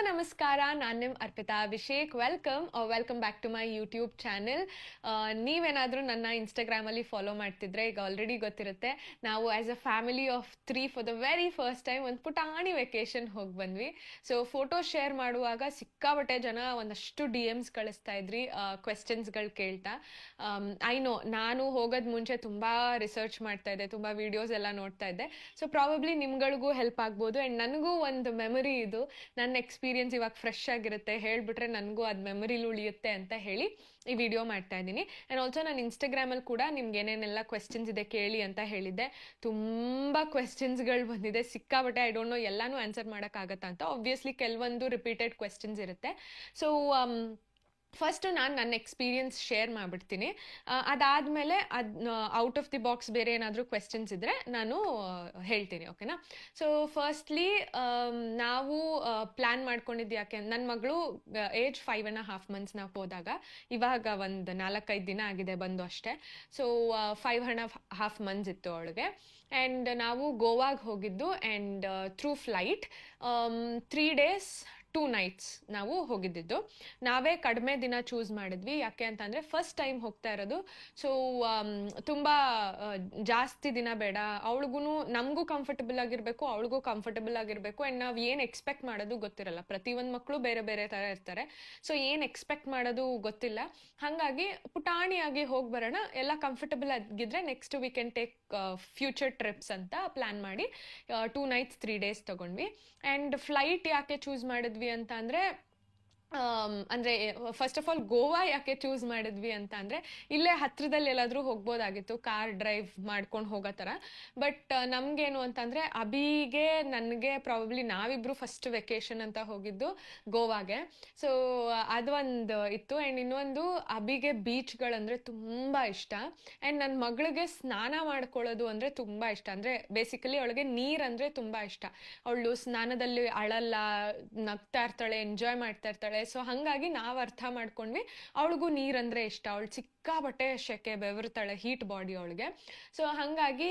ನಮಸ್ಕಾರ, ನಾನು ನಿಮ್ಮ Arpita Abhishek. Welcome back to my YouTube channel. ನೀವೇನಾದರೂ ನನ್ನ ಇನ್ಸ್ಟಾಗ್ರಾಮಲ್ಲಿ ಫಾಲೋ ಮಾಡ್ತಿದ್ರೆ ಈಗ ಆಲ್ರೆಡಿ ಗೊತ್ತಿರುತ್ತೆ, ನಾವು as a family of 3 for the very first time ಒಂದು ಪುಟಾಣಿ ವೆಕೇಶನ್ ಹೋಗಿ ಬಂದ್ವಿ. ಸೊ ಫೋಟೋ ಶೇರ್ ಮಾಡುವಾಗ ಸಿಕ್ಕಾಬಟ್ಟೆ ಜನ ಒಂದಷ್ಟು DMs ಕಳಿಸ್ತಾ ಇದ್ರಿ, ಕ್ವೆಶ್ಚನ್ಸ್ಗಳು ಕೇಳ್ತಾ. ಐ ನೋ, ನಾನು ಹೋಗೋದು ಮುಂಚೆ ತುಂಬ ರಿಸರ್ಚ್ ಮಾಡ್ತಾ ಇದ್ದೆ, ತುಂಬ ವಿಡಿಯೋಸ್ ಎಲ್ಲ ನೋಡ್ತಾ ಇದ್ದೆ. ಸೊ ಪ್ರಾಬಬ್ಲಿ ನಿಮ್ಗಳಿಗೂ ಹೆಲ್ಪ್ ಆಗ್ಬೋದು. ಆ್ಯಂಡ್ ನನಗೂ ಒಂದು ಮೆಮೊರಿ ಇದು, ನನ್ನ ಎಕ್ಸ್ಪೀರಿಯನ್ಸ್ ಇವಾಗ ಫ್ರೆಶ್ ಆಗಿರುತ್ತೆ, ಹೇಳ್ಬಿಟ್ರೆ ನನಗೂ ಅದು ಮೆಮೊರಿಲಿ ಉಳಿಯುತ್ತೆ ಅಂತ ಹೇಳಿ ಈ ವಿಡಿಯೋ ಮಾಡ್ತಾ ಇದ್ದೀನಿ. ಆ್ಯಂಡ್ ಆಲ್ಸೋ ನಾನು ಇನ್ಸ್ಟಾಗ್ರಾಮಲ್ಲಿ ಕೂಡ ನಿಮ್ಗೆ ಏನೇನೆಲ್ಲ ಕ್ವೆಶ್ಚನ್ಸ್ ಇದೆ ಕೇಳಿ ಅಂತ ಹೇಳಿದ್ದೆ. ತುಂಬ ಕ್ವೆಶ್ಚನ್ಸ್ಗಳು ಬಂದಿದೆ, ಸಿಕ್ಕಾಬಟ್ಟೆ. ಐ ಡೋಂಟ್ ನೋ ಎಲ್ಲಾನು ಆನ್ಸರ್ ಮಾಡೋಕ್ಕಾಗತ್ತಾ ಅಂತ. ಆಬ್ವಿಯಸ್ಲಿ ಕೆಲವೊಂದು ರಿಪೀಟೆಡ್ ಕ್ವೆಶ್ಚನ್ಸ್ ಇರುತ್ತೆ. ಸೊ ಫಸ್ಟು ನಾನು ನನ್ನ ಎಕ್ಸ್ಪೀರಿಯನ್ಸ್ ಶೇರ್ ಮಾಡಿಬಿಡ್ತೀನಿ. ಅದಾದಮೇಲೆ ಔಟ್ ಆಫ್ ದಿ ಬಾಕ್ಸ್ ಬೇರೆ ಏನಾದರೂ ಕ್ವೆಶ್ಚನ್ಸ್ ಇದ್ದರೆ ನಾನು ಹೇಳ್ತೀನಿ, ಓಕೆನಾ? ಸೊ ಫಸ್ಟ್ಲಿ ನಾವು ಪ್ಲ್ಯಾನ್ ಮಾಡ್ಕೊಂಡಿದ್ದು ಯಾಕೆ, ನನ್ನ ಮಗಳು ಏಜ್ 5.5 months ನಾವು ಹೋದಾಗ, ಇವಾಗ ಒಂದು 4-5 ದಿನ ಆಗಿದೆ ಬಂದು ಅಷ್ಟೇ. ಸೊ 5.5 months ಇತ್ತು ಅವಳಿಗೆ. ಆ್ಯಂಡ್ ನಾವು ಗೋವಾಗೆ ಹೋಗಿದ್ದು, and through flight 3 days 2 nights ನಾವು ಹೋಗಿದ್ದಿದ್ದು. ನಾವೇ ಕಡಿಮೆ ದಿನ ಚೂಸ್ ಮಾಡಿದ್ವಿ, ಯಾಕೆ ಅಂತಂದರೆ ಫಸ್ಟ್ ಟೈಮ್ ಹೋಗ್ತಾ ಇರೋದು. ಸೊ ತುಂಬ ಜಾಸ್ತಿ ದಿನ ಬೇಡ, ಅವಳಿಗೂ ನಮಗೂ ಕಂಫರ್ಟಬಲ್ ಆಗಿರಬೇಕು, ಅವಳಿಗೂ ಕಂಫರ್ಟಬಲ್ ಆಗಿರಬೇಕು. ಆ್ಯಂಡ್ ನಾವು ಏನು ಎಕ್ಸ್ಪೆಕ್ಟ್ ಮಾಡೋದು ಗೊತ್ತಿರಲ್ಲ, ಪ್ರತಿಯೊಂದು ಮಕ್ಕಳು ಬೇರೆ ಬೇರೆ ಥರ ಇರ್ತಾರೆ. ಸೊ ಏನು ಎಕ್ಸ್ಪೆಕ್ಟ್ ಮಾಡೋದು ಗೊತ್ತಿಲ್ಲ, ಹಾಗಾಗಿ ಪುಟಾಣಿಯಾಗಿ ಹೋಗಿ ಬರೋಣ, ಎಲ್ಲ ಕಂಫರ್ಟಬಲ್ ಆಗಿದ್ರೆ next we can take future trips ಅಂತ ಪ್ಲ್ಯಾನ್ ಮಾಡಿ 2 nights 3 days ತಗೊಂಡ್ವಿ. ಆ್ಯಂಡ್ ಫ್ಲೈಟ್ ಯಾಕೆ ಚೂಸ್ ಮಾಡಿದ್ವಿ ಅಂತ ಅಂದರೆ, ಫಸ್ಟ್ ಆಫ್ ಆಲ್ ಗೋವಾ ಯಾಕೆ ಚೂಸ್ ಮಾಡಿದ್ವಿ ಅಂತ ಅಂದರೆ, ಇಲ್ಲೇ ಹತ್ರದಲ್ಲಿ ಎಲ್ಲಾದರೂ ಹೋಗ್ಬೋದಾಗಿತ್ತು, ಕಾರ್ ಡ್ರೈವ್ ಮಾಡ್ಕೊಂಡು ಹೋಗೋ ಥರ. ಬಟ್ ನಮಗೇನು ಅಂತಂದರೆ, ಅಭಿಗೆ ನನಗೆ ಪ್ರಾಬಬ್ಲಿ ನಾವಿಬ್ಬರು ಫಸ್ಟ್ ವೆಕೇಶನ್ ಅಂತ ಹೋಗಿದ್ದು ಗೋವಾಗೆ. ಸೊ ಅದೊಂದು ಇತ್ತು. ಆ್ಯಂಡ್ ಇನ್ನೊಂದು, ಅಭಿಗೆ ಬೀಚ್ಗಳಂದರೆ ತುಂಬ ಇಷ್ಟ. ಆ್ಯಂಡ್ ನನ್ನ ಮಗಳಿಗೆ ಸ್ನಾನ ಮಾಡ್ಕೊಳ್ಳೋದು ಅಂದರೆ ತುಂಬ ಇಷ್ಟ. ಅಂದರೆ ಬೇಸಿಕಲಿ ಅವಳಿಗೆ ನೀರಂದರೆ ತುಂಬ ಇಷ್ಟ. ಅವಳು ಸ್ನಾನದಲ್ಲಿ ಅಳಲ್ಲ, ನಗ್ತಾ ಇರ್ತಾಳೆ, ಎಂಜಾಯ್ ಮಾಡ್ತಾ ಇರ್ತಾಳೆ. ಸೊ ಹಾಗಾಗಿ ನಾವು ಅರ್ಥ ಮಾಡ್ಕೊಂಡ್ವಿ, ಅವಳಿಗೂ ನೀರಂದ್ರೆ ಇಷ್ಟ. ಅವಳು ಸಿಕ್ಕಾಬಟ್ಟೆ ಶೆಕೆ, ಬೆವರ್ತಾಳೆ, ಹೀಟ್ ಬಾಡಿ ಅವಳಿಗೆ. ಸೊ ಹಾಗಾಗಿ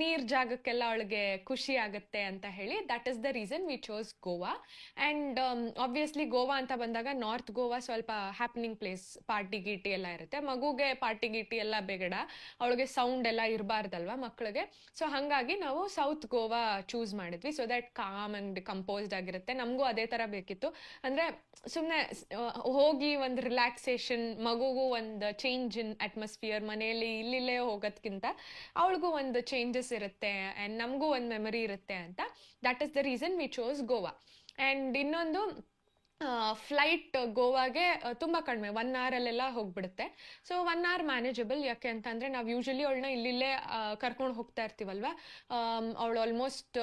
ನೀರ್ ಜಾಗಕ್ಕೆಲ್ಲ ಅವಳಿಗೆ ಖುಷಿ ಆಗುತ್ತೆ ಅಂತ ಹೇಳಿ that is the reason we chose Goa. And obviously Goa ಅಂತ ಬಂದಾಗ ನಾರ್ತ್ ಗೋವಾ ಸ್ವಲ್ಪ ಹ್ಯಾಪನಿಂಗ್ ಪ್ಲೇಸ್, ಪಾರ್ಟಿ ಗೀಟಿ ಎಲ್ಲ ಇರುತ್ತೆ. ಮಗುಗೆ ಪಾರ್ಟಿ ಗೀಟಿ ಎಲ್ಲ ಬೇಡ, ಅವಳಿಗೆ ಸೌಂಡ್ ಎಲ್ಲ ಇರಬಾರ್ದಲ್ವ ಮಕ್ಕಳಿಗೆ. ಸೊ ಹಾಗಾಗಿ ನಾವು ಸೌತ್ ಗೋವಾ ಚೂಸ್ ಮಾಡಿದ್ವಿ, so that com and composed ಆಗಿರುತ್ತೆ. ನಮಗೂ ಅದೇ ಥರ ಬೇಕಿತ್ತು. ಅಂದರೆ ಸುಮ್ಮನೆ ಹೋಗಿ ಒಂದು ರಿಲ್ಯಾಕ್ಸೇಷನ್, ಮಗುಗೂ ಒಂದು ಚೇಂಜ್ ಇನ್ ಅಟ್ಮಾಸ್ಫಿಯರ್, ಮನೆಯಲ್ಲಿ ಇಲ್ಲಿಲ್ಲೇ ಹೋಗೋದ್ಕಿಂತ ಅವಳಿಗೂ ಒಂದು ಚೇಂಜಸ್ ಇರುತ್ತೆ ಆ್ಯಂಡ್ ನಮಗೂ ಒಂದು ಮೆಮೊರಿ ಇರುತ್ತೆ ಅಂತ. That is the reason we chose Goa. And ಇನ್ನೊಂದು, ಫ್ಲೈಟ್ ಗೋವಾಗೆ ತುಂಬ ಕಡಿಮೆ, 1 hour ಹೋಗ್ಬಿಡುತ್ತೆ. So 1 hour manageable. ಯಾಕೆ ಅಂತಂದರೆ ನಾವು ಯೂಶಲಿ ಅವಳನ್ನ ಇಲ್ಲಿಲ್ಲೇ ಕರ್ಕೊಂಡು ಹೋಗ್ತಾ ಇರ್ತೀವಲ್ವ. ಅವಳು ಆಲ್ಮೋಸ್ಟ್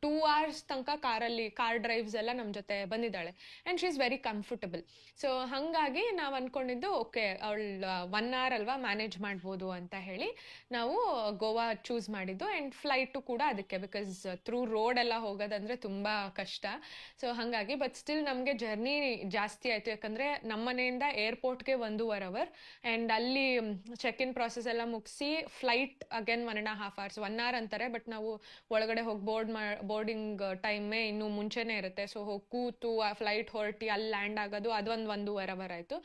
2 hours ತನಕ ಕಾರ್ ಡ್ರೈವ್ಸ್ ಎಲ್ಲ ನಮ್ಮ ಜೊತೆ ಬಂದಿದ್ದಾಳೆ. And she is very comfortable. So ಹಾಗಾಗಿ ನಾವು ಅಂದ್ಕೊಂಡಿದ್ದು, ಓಕೆ ಅವಳು 1 hour ಅಲ್ವಾ, ಮ್ಯಾನೇಜ್ ಮಾಡ್ಬೋದು ಅಂತ ಹೇಳಿ ನಾವು ಗೋವಾ ಚೂಸ್ ಮಾಡಿದ್ದು. ಆ್ಯಂಡ್ ಫ್ಲೈಟು ಕೂಡ ಅದಕ್ಕೆ, ಬಿಕಾಸ್ ಥ್ರೂ ರೋಡ್ ಎಲ್ಲ ಹೋಗೋದಂದರೆ ತುಂಬ ಕಷ್ಟ. ಸೊ ಹಾಗಾಗಿ, ಬಟ್ ಸ್ಟಿಲ್ ನಮಗೆ ಜರ್ನಿ ಜಾಸ್ತಿ ಆಯಿತು, ಯಾಕಂದರೆ ನಮ್ಮ ಮನೆಯಿಂದ ಏರ್ಪೋರ್ಟ್ಗೆ 1.5 hour. ಆ್ಯಂಡ್ ಅಲ್ಲಿ ಚೆಕ್ ಇನ್ ಪ್ರಾಸೆಸ್ ಎಲ್ಲ ಮುಗಿಸಿ ಫ್ಲೈಟ್ ಅಗೇನ್ 1.5 hours. 1 hour ಅಂತಾರೆ, ಬಟ್ ನಾವು ಒಳಗಡೆ ಹೋಗಿ ಬೋರ್ಡಿಂಗ್ ಟೈಮೇ ಇನ್ನೂ ಮುಂಚೆನೇ ಇರುತ್ತೆ. ಸೊ ಹೋಗಿ ಕೂತು ಆ ಫ್ಲೈಟ್ ಹೊರಟಿ ಅಲ್ಲಿ ಲ್ಯಾಂಡ್ ಆಗೋದು ಅದೊಂದು 1.5 hour ಆಯಿತು.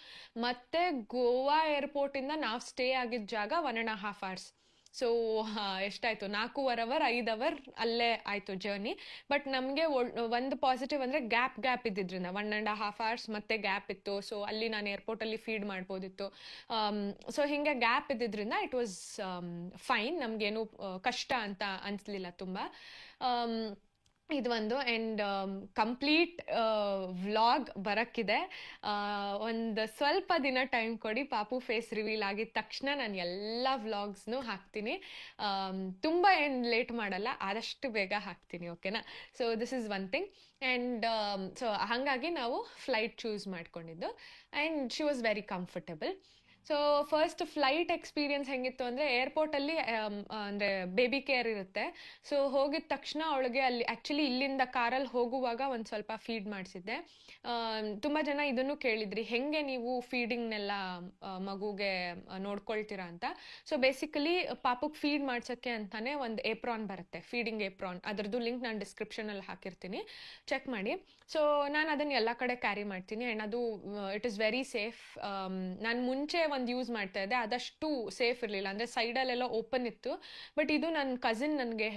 ಮತ್ತೆ ಗೋವಾ ಏರ್ಪೋರ್ಟಿಂದ ನಾವು ಸ್ಟೇ ಆಗಿದ್ದ ಜಾಗ 1.5 hours. ಸೊ ಎಷ್ಟಾಯಿತು, 4.25 hour 5 hour ಅಲ್ಲೇ ಆಯಿತು ಜರ್ನಿ. ಬಟ್ ನಮಗೆ ಒಂದು ಪಾಸಿಟಿವ್ ಅಂದರೆ ಗ್ಯಾಪ್ ಇದ್ದಿದ್ರಿಂದ 1.5 hours ಮತ್ತೆ ಗ್ಯಾಪ್ ಇತ್ತು. ಸೊ ಅಲ್ಲಿ ನಾನು ಏರ್ಪೋರ್ಟಲ್ಲಿ ಫೀಡ್ ಮಾಡ್ಬೋದಿತ್ತು. ಸೊ ಹೀಗೆ ಗ್ಯಾಪ್ ಇದ್ದಿದ್ರಿಂದ ಇಟ್ ವಾಸ್ ಫೈನ್, ನಮಗೇನು ಕಷ್ಟ ಅಂತ ಅನಿಸ್ಲಿಲ್ಲ ತುಂಬ. ಇದು ಒಂದು. ಆ್ಯಂಡ್ ಕಂಪ್ಲೀಟ್ ವ್ಲಾಗ್ ಬರೋಕ್ಕಿದೆ, ಒಂದು ಸ್ವಲ್ಪ ದಿನ ಟೈಮ್ ಕೊಡಿ. ಪಾಪು ಫೇಸ್ ರಿವೀಲ್ ಆಗಿದ ತಕ್ಷಣ ನಾನು ಎಲ್ಲ ವ್ಲಾಗ್ಸ್ನೂ ಹಾಕ್ತೀನಿ. ತುಂಬ ಏನು ಲೇಟ್ ಮಾಡಲ್ಲ, ಆದಷ್ಟು ಬೇಗ ಹಾಕ್ತೀನಿ, ಓಕೆನಾ? So this is one thing. And so ಹಾಗಾಗಿ ನಾವು ಫ್ಲೈಟ್ ಚೂಸ್ ಮಾಡ್ಕೊಂಡಿದ್ದು. And she was very comfortable. So first flight experience ಹೆಂಗಿತ್ತು ಅಂದರೆ ಏರ್ಪೋರ್ಟಲ್ಲಿ ಅಂದರೆ ಬೇಬಿ ಕೇರ್ ಇರುತ್ತೆ. ಸೊ ಹೋಗಿದ ತಕ್ಷಣ ಅವಳಿಗೆ ಅಲ್ಲಿ ಆ್ಯಕ್ಚುಲಿ ಇಲ್ಲಿಂದ ಕಾರಲ್ಲಿ ಹೋಗುವಾಗ ಒಂದು ಸ್ವಲ್ಪ ಫೀಡ್ ಮಾಡಿಸಿದ್ದೆ. ತುಂಬ ಜನ ಇದನ್ನು ಕೇಳಿದ್ರಿ, ಹೆಂಗೆ ನೀವು ಫೀಡಿಂಗ್ನೆಲ್ಲ ಮಗುಗೆ ನೋಡ್ಕೊಳ್ತೀರಾ ಅಂತ. ಸೊ ಬೇಸಿಕಲಿ ಪಾಪಕ್ಕೆ ಫೀಡ್ ಮಾಡ್ಸೋಕ್ಕೆ ಅಂತಾನೆ ಒಂದು ಏಪ್ರಾನ್ ಬರುತ್ತೆ, ಫೀಡಿಂಗ್ ಏಪ್ರಾನ್. ಅದರದ್ದು ಲಿಂಕ್ ನಾನು ಡಿಸ್ಕ್ರಿಪ್ಷನಲ್ಲಿ ಹಾಕಿರ್ತೀನಿ, ಚೆಕ್ ಮಾಡಿ. ಸೊ ನಾನು ಅದನ್ನು ಎಲ್ಲ ಕಡೆ ಕ್ಯಾರಿ ಮಾಡ್ತೀನಿ ಆ್ಯಂಡ್ ಅದು ಇಟ್ ಇಸ್ ವೆರಿ ಸೇಫ್. ನಾನು ಮುಂಚೆ ಒಂದು ಯೂಸ್ ಮಾಡ್ತಾ ಇದ್ದೆ, ಅದಷ್ಟು ಸೇಫ್ ಇರಲಿಲ್ಲ, ಅಂದರೆ ಸೈಡಲ್ಲೆಲ್ಲ ಓಪನ್ ಇತ್ತು. ಬಟ್ ಇದು ನನ್ನ ಕಸಿನ್ ನನಗೆ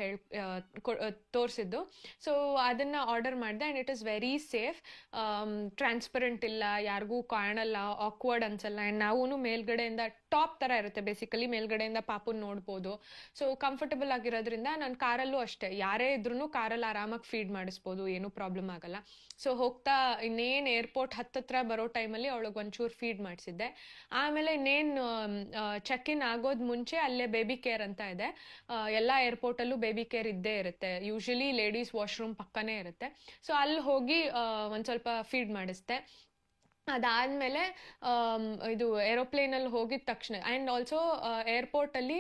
ತೋರಿಸಿದ್ದು. ಸೊ ಅದನ್ನು ಆರ್ಡರ್ ಮಾಡಿದೆ and it is very safe. Transparent ಇಲ್ಲ, ಯಾರಿಗೂ ಕಾಣಲ್ಲ, ಆಕ್ವರ್ಡ್ ಅನ್ಸಲ್ಲ. ಆ್ಯಂಡ್ ನಾವು ಮೇಲ್ಗಡೆಯಿಂದ ಟಾಪ್ ಥರ ಇರುತ್ತೆ, ಬೇಸಿಕಲಿ ಮೇಲ್ಗಡೆಯಿಂದ ಪಾಪುನ ನೋಡ್ಬೋದು. ಸೊ ಕಂಫರ್ಟಬಲ್ ಆಗಿರೋದ್ರಿಂದ ನಾನು ಕಾರಲ್ಲೂ ಅಷ್ಟೇ, ಯಾರೇ ಇದ್ರೂ ಕಾರಲ್ಲಿ ಆರಾಮಾಗಿ ಫೀಡ್ ಮಾಡಿಸ್ಬೋದು, ಏನೂ ಪ್ರಾಬ್ಲಮ್ ಆಗಲ್ಲ. ಸೊ ಹೋಗ್ತಾ ಇನ್ನೇನು ಏರ್ಪೋರ್ಟ್ ಹತ್ತತ್ರ ಬರೋ ಟೈಮಲ್ಲಿ ಅವಳಿಗೆ ಒಂಚೂರು ಫೀಡ್ ಮಾಡಿಸಿದ್ದೆ. ಆಮೇಲೆ ಇನ್ನೇನು ಚೆಕ್ ಇನ್ ಆಗೋದು ಮುಂಚೆ ಅಲ್ಲೇ ಬೇಬಿ ಕೇರ್ ಅಂತ ಇದೆ. ಎಲ್ಲ ಏರ್ಪೋರ್ಟಲ್ಲೂ ಬೇಬಿ ಕೇರ್ ಇದ್ದೇ ಇರುತ್ತೆ, ಯೂಶಲಿ ಲೇಡೀಸ್ ವಾಶ್ರೂಮ್ ಪಕ್ಕನೇ ಇರುತ್ತೆ. ಸೊ ಅಲ್ಲಿ ಹೋಗಿ ಒಂದು ಸ್ವಲ್ಪ ಫೀಡ್ ಮಾಡಿಸ್ದೆ. ಅದಾದಮೇಲೆ ಇದು ಏರೋಪ್ಲೇನಲ್ಲಿ ಹೋಗಿದ ತಕ್ಷಣ ಆ್ಯಂಡ್ ಆಲ್ಸೋ ಏರ್ಪೋರ್ಟಲ್ಲಿ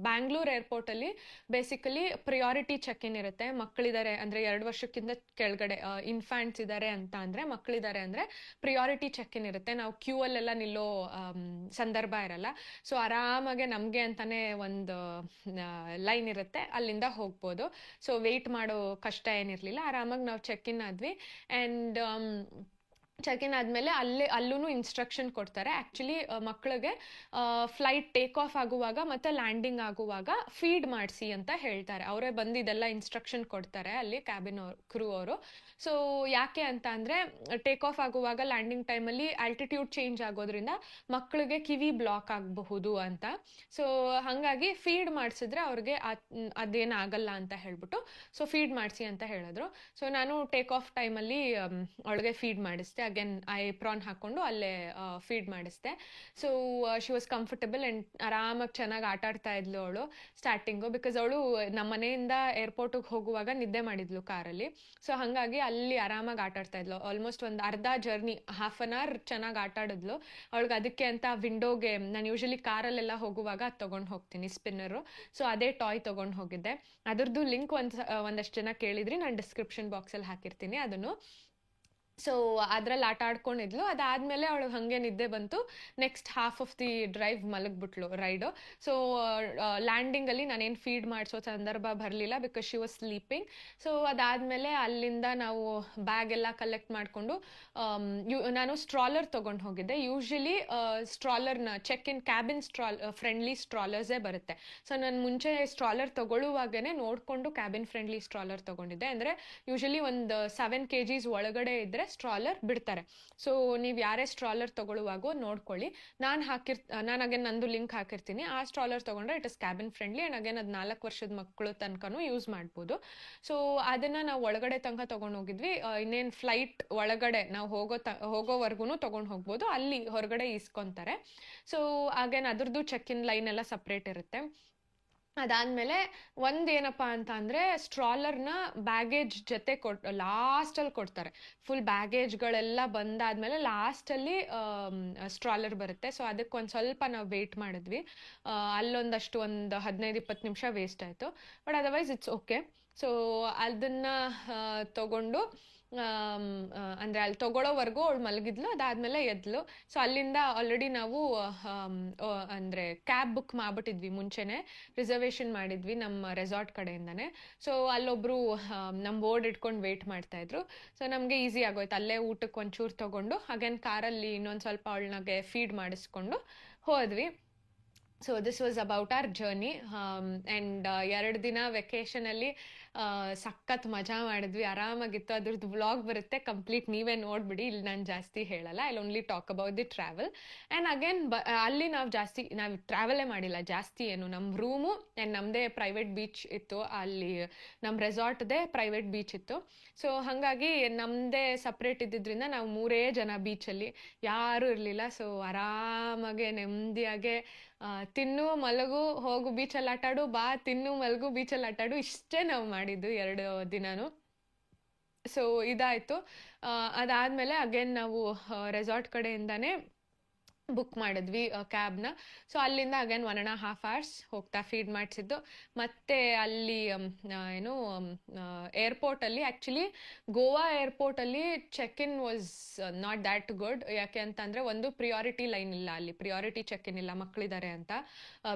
ಬ್ಯಾಂಗ್ಳೂರ್ ಏರ್ಪೋರ್ಟಲ್ಲಿ ಬೇಸಿಕಲಿ ಪ್ರಿಯಾರಿಟಿ ಚೆಕ್ ಇನ್ ಇರುತ್ತೆ. ಮಕ್ಕಳಿದ್ದಾರೆ ಅಂದರೆ 2 ವರ್ಷಕ್ಕಿಂತ ಕೆಳಗಡೆ ಇನ್ಫ್ಯಾಂಟ್ಸ್ ಇದ್ದಾರೆ ಅಂತ ಅಂದರೆ, ಮಕ್ಕಳಿದ್ದಾರೆ ಅಂದರೆ ಪ್ರಿಯಾರಿಟಿ ಚೆಕ್ ಇನ್ ಇರುತ್ತೆ. ನಾವು ಕ್ಯೂ ಅಲ್ಲೆಲ್ಲ ನಿಲ್ಲೋ ಸಂದರ್ಭ ಇರಲ್ಲ. ಸೊ ಆರಾಮಾಗೆ ನಮಗೆ ಅಂತಾನೆ ಒಂದು ಲೈನ್ ಇರುತ್ತೆ, ಅಲ್ಲಿಂದ ಹೋಗ್ಬೋದು. ಸೊ ವೆಯ್ಟ್ ಮಾಡೋ ಕಷ್ಟ ಏನಿರಲಿಲ್ಲ, ಆರಾಮಾಗಿ ನಾವು ಚೆಕ್ ಇನ್ ಆದ್ವಿ. ಆ್ಯಂಡ್ ಚೆಕ್ ಇನ್ ಆದಮೇಲೆ ಅಲ್ಲೂ ಇನ್ಸ್ಟ್ರಕ್ಷನ್ ಕೊಡ್ತಾರೆ. ಆ್ಯಕ್ಚುಲಿ ಮಕ್ಕಳಿಗೆ ಫ್ಲೈಟ್ ಟೇಕ್ ಆಫ್ ಆಗುವಾಗ ಮತ್ತು ಲ್ಯಾಂಡಿಂಗ್ ಆಗುವಾಗ ಫೀಡ್ ಮಾಡಿಸಿ ಅಂತ ಹೇಳ್ತಾರೆ. ಅವರೇ ಬಂದು ಇದೆಲ್ಲ ಇನ್ಸ್ಟ್ರಕ್ಷನ್ ಕೊಡ್ತಾರೆ ಅಲ್ಲಿ ಕ್ಯಾಬಿನ್ ಕ್ರೂ ಅವರು. ಸೊ ಯಾಕೆ ಅಂತ ಅಂದರೆ ಟೇಕ್ ಆಫ್ ಆಗುವಾಗ ಲ್ಯಾಂಡಿಂಗ್ ಟೈಮಲ್ಲಿ ಆಲ್ಟಿಟ್ಯೂಡ್ ಚೇಂಜ್ ಆಗೋದ್ರಿಂದ ಮಕ್ಕಳಿಗೆ ಕಿವಿ ಬ್ಲಾಕ್ ಆಗಬಹುದು ಅಂತ. ಸೊ ಹಾಗಾಗಿ ಫೀಡ್ ಮಾಡಿಸಿದ್ರೆ ಅವ್ರಿಗೆ ಅದೇನಾಗಲ್ಲ ಅಂತ ಹೇಳ್ಬಿಟ್ಟು ಸೊ ಫೀಡ್ ಮಾಡಿಸಿ ಅಂತ ಹೇಳಿದ್ರು. ಸೊ ನಾನು ಟೇಕ್ ಆಫ್ ಟೈಮಲ್ಲಿ ಅವಳಿಗೆ ಫೀಡ್ ಮಾಡಿಸ್ದೆ, ಅಗೇನ್ ಐಪ್ರಾನ್ ಹಾಕ್ಕೊಂಡು ಅಲ್ಲೇ ಫೀಡ್ ಮಾಡಿಸ್ದೆ. So she was comfortable and ಆರಾಮಾಗಿ ಚೆನ್ನಾಗಿ ಆಟ ಆಡ್ತಾ ಇದ್ಲು ಅವಳು ಸ್ಟಾರ್ಟಿಂಗು. ಬಿಕಾಸ್ ಅವಳು ನಮ್ಮ ಮನೆಯಿಂದ ಏರ್ಪೋರ್ಟಿಗೆ ಹೋಗುವಾಗ ನಿದ್ದೆ ಮಾಡಿದ್ಲು ಕಾರಲ್ಲಿ. ಸೊ ಹಾಗಾಗಿ ಅಲ್ಲಿ ಆರಾಮಾಗಿ ಆಟ ಆಡ್ತಾ ಇದ್ಲು. ಆಲ್ಮೋಸ್ಟ್ ಒಂದು ಅರ್ಧ ಜರ್ನಿ, ಹಾಫ್ ಅನ್ ಅವರ್ ಚೆನ್ನಾಗಿ ಆಟ ಆಡಿದ್ಲು. ಅವಳಿಗೆ ಅದಕ್ಕೆ ಅಂತ ವಿಂಡೋಗೆ ನಾನು ಯೂಶಲಿ ಕಾರಲ್ಲೆಲ್ಲ ಹೋಗುವಾಗ ಅದು ತೊಗೊಂಡು ಹೋಗ್ತೀನಿ, ಸ್ಪಿನ್ನರು. ಸೊ ಅದೇ ಟಾಯ್ ತೊಗೊಂಡು ಹೋಗಿದ್ದೆ. ಅದ್ರದ್ದು ಲಿಂಕ್ ಒಂದಷ್ಟು ಜನ ಕೇಳಿದ್ರಿ, ನಾನು ಡಿಸ್ಕ್ರಿಪ್ಷನ್ ಬಾಕ್ಸಲ್ಲಿ ಹಾಕಿರ್ತೀನಿ ಅದನ್ನು. ಸೊ ಅದ್ರಲ್ಲಿ ಆಟ ಆಡ್ಕೊಂಡಿದ್ಲು. ಅದಾದಮೇಲೆ ಅವಳಿಗೆ ಹಾಗೆ ನಿದ್ದೆ ಬಂತು. Next half of the drive ಮಲಗಿಬಿಟ್ಲು ರೈಡು. ಸೊ ಲ್ಯಾಂಡಿಂಗಲ್ಲಿ ನಾನೇನು ಫೀಡ್ ಮಾಡಿಸೋ ಸಂದರ್ಭ ಬರಲಿಲ್ಲ, because she was sleeping. So ಅದಾದಮೇಲೆ ಅಲ್ಲಿಂದ ನಾವು ಬ್ಯಾಗ್ ಎಲ್ಲ ಕಲೆಕ್ಟ್ ಮಾಡಿಕೊಂಡು ನಾನು ಸ್ಟ್ರಾಲರ್ ತೊಗೊಂಡು ಹೋಗಿದ್ದೆ. ಯೂಶಲಿ ಸ್ಟ್ರಾಲರ್ನ ಚೆಕ್ ಇನ್ ಕ್ಯಾಬಿನ್ ಫ್ರೆಂಡ್ಲಿ ಸ್ಟ್ರಾಲರ್ಸೇ ಬರುತ್ತೆ. ಸೊ ನಾನು ಮುಂಚೆ ಸ್ಟ್ರಾಲರ್ ತೊಗೊಳ್ಳುವಾಗೇ ನೋಡಿಕೊಂಡು ಕ್ಯಾಬಿನ್ ಫ್ರೆಂಡ್ಲಿ ಸ್ಟ್ರಾಲರ್ ತೊಗೊಂಡಿದ್ದೆ. ಅಂದರೆ ಯೂಶಲಿ ಒಂದು 7 kgs ಒಳಗಡೆ ಇದ್ದರೆ ಸ್ಟ್ರಾಲರ್ ಬಿಡ್ತಾರೆ. ಸೊ ನೀವು ಯಾರೇ ಸ್ಟ್ರಾಲರ್ ತೊಗೊಳ್ಳುವಾಗ ನೋಡ್ಕೊಳ್ಳಿ. ನಾನು ಅಗೇನ್ ನಂದು ಲಿಂಕ್ ಹಾಕಿರ್ತೀನಿ. ಆ ಸ್ಟ್ರಾಲರ್ ತೊಗೊಂಡ್ರೆ it is cabin friendly and again ಅದು 4 ವರ್ಷದ ಮಕ್ಕಳು ತನಕನೂ ಯೂಸ್ ಮಾಡ್ಬೋದು. ಸೊ ಅದನ್ನು ನಾವು ಒಳಗಡೆ ತನಕ ತೊಗೊಂಡು ಹೋಗಿದ್ವಿ. ಇನ್ನೇನು ಫ್ಲೈಟ್ ಒಳಗಡೆ ನಾವು ಹೋಗೋವರೆಗೂ ತೊಗೊಂಡು ಹೋಗ್ಬೋದು, ಅಲ್ಲಿ ಹೊರಗಡೆ ಇಸ್ಕೊತಾರೆ. ಸೊ ಅಗೇನ್ ಅದ್ರದ್ದು ಚೆಕ್ ಇನ್ ಲೈನ್ ಎಲ್ಲ ಸಪ್ರೇಟ್ ಇರುತ್ತೆ. ಅದಾದಮೇಲೆ ಒಂದೇನಪ್ಪ ಅಂತ ಅಂದರೆ ಸ್ಟ್ರಾಲರ್ನ ಬ್ಯಾಗೇಜ್ ಜೊತೆ ಲಾಸ್ಟಲ್ಲಿ ಕೊಡ್ತಾರೆ. ಫುಲ್ ಬ್ಯಾಗೇಜ್ಗಳೆಲ್ಲ ಬಂದಾದಮೇಲೆ ಲಾಸ್ಟಲ್ಲಿ ಸ್ಟ್ರಾಲರ್ ಬರುತ್ತೆ. ಸೊ ಅದಕ್ಕೆ ಒಂದು ಸ್ವಲ್ಪ ನಾವು ವೆಯ್ಟ್ ಮಾಡಿದ್ವಿ. ಅಲ್ಲೊಂದಷ್ಟು ಒಂದು 15-20 ನಿಮಿಷ ವೇಸ್ಟ್ ಆಯಿತು. But otherwise it's okay. So ಅದನ್ನು ತೊಗೊಂಡು ಅಂದರೆ ಅಲ್ಲಿ ತೊಗೊಳ್ಳೋವರೆಗೂ ಅವಳು ಮಲಗಿದ್ಲು. ಅದಾದಮೇಲೆ ಎದ್ಲು. ಸೊ ಅಲ್ಲಿಂದ ಆಲ್ರೆಡಿ ನಾವು ಅಂದರೆ ಕ್ಯಾಬ್ ಬುಕ್ ಮಾಡಿಬಿಟ್ಟಿದ್ವಿ, ಮುಂಚೆನೇ ರಿಸರ್ವೇಷನ್ ಮಾಡಿದ್ವಿ ನಮ್ಮ ರೆಸಾರ್ಟ್ ಕಡೆಯಿಂದನೇ. ಸೊ ಅಲ್ಲೊಬ್ಬರು ನಮ್ಮ ಬೋರ್ಡ್ ಇಟ್ಕೊಂಡು ವೆಯ್ಟ್ ಮಾಡ್ತಾಯಿದ್ರು. ಸೊ ನಮಗೆ ಈಸಿ ಆಗೋಯ್ತು, ಅಲ್ಲೇ ಊಟಕ್ಕೆ ಒಂಚೂರು ತೊಗೊಂಡು ಅಗೇನ್ ಕಾರಲ್ಲಿ ಇನ್ನೊಂದು ಸ್ವಲ್ಪ ಅವಳನ್ನಾಗೆ ಫೀಡ್ ಮಾಡಿಸ್ಕೊಂಡು ಹೋದ್ವಿ. So this was about our journey. And 2 ದಿನ ವೆಕೇಷನಲ್ಲಿ ಸಖತ್ ಮಜಾ ಮಾಡಿದ್ವಿ, ಆರಾಮಾಗಿತ್ತು. ಅದ್ರದ್ದು ವ್ಲಾಗ್ ಬರುತ್ತೆ, ಕಂಪ್ಲೀಟ್ ನೀವೇ ನೋಡ್ಬಿಡಿ. ಇಲ್ಲಿ ನಾನು ಜಾಸ್ತಿ ಹೇಳಲ್ಲ, I only talk about the travel. And again ಅಲ್ಲಿ ನಾವು ಟ್ರಾವೆಲೇ ಮಾಡಿಲ್ಲ ಜಾಸ್ತಿ ಏನು. ನಮ್ಮ ರೂಮು ಆ್ಯಂಡ್ ನಮ್ಮದೇ ಪ್ರೈವೇಟ್ ಬೀಚ್ ಇತ್ತು ಅಲ್ಲಿ, ನಮ್ಮ ರೆಸಾರ್ಟ್ದೇ ಪ್ರೈವೇಟ್ ಬೀಚ್ ಇತ್ತು. ಸೊ ಹಾಗಾಗಿ ನಮ್ಮದೇ ಸಪ್ರೇಟ್ ಇದ್ದಿದ್ದರಿಂದ ನಾವು 3 ಜನ ಬೀಚಲ್ಲಿ, ಯಾರೂ ಇರಲಿಲ್ಲ. ಸೊ ಆರಾಮಾಗೆ ನೆಮ್ಮದಿಯಾಗೆ ತಿನ್ನು ಮಲಗು ಹೋಗು ಬೀಚಲ್ಲಿ ಆಟಾಡು, ಬಾ ತಿನ್ನು ಮಲಗು ಬೀಚಲ್ಲಿ ಆಟಾಡು, ಇಷ್ಟೇ ನಾವು ಮಾಡಿದ್ದು 2 ದಿನಾನು. ಸೊ ಇದಾಯಿತು. ಅದಾದಮೇಲೆ ಅಗೇನ್ ನಾವು ರೆಸಾರ್ಟ್ ಕಡೆಯಿಂದಾನೇ ಬುಕ್ ಮಾಡಿದ್ವಿ ಕ್ಯಾಬ್ನ. ಸೊ ಅಲ್ಲಿಂದ ಅಗೇನ್ 1.5 hours ಹೋಗ್ತಾ ಫೀಡ್ ಮಾಡಿಸಿದ್ದು. ಮತ್ತೆ ಅಲ್ಲಿ ಏನು ಏರ್ಪೋರ್ಟಲ್ಲಿ ಆ್ಯಕ್ಚುಲಿ ಗೋವಾ ಏರ್ಪೋರ್ಟಲ್ಲಿ check in was not that good. ಯಾಕೆ ಅಂತಂದರೆ ಒಂದು ಪ್ರಿಯಾರಿಟಿ ಲೈನ್ ಇಲ್ಲ, ಅಲ್ಲಿ ಪ್ರಿಯಾರಿಟಿ ಚೆಕ್ ಇನ್ ಇಲ್ಲ ಮಕ್ಕಳಿದ್ದಾರೆ ಅಂತ.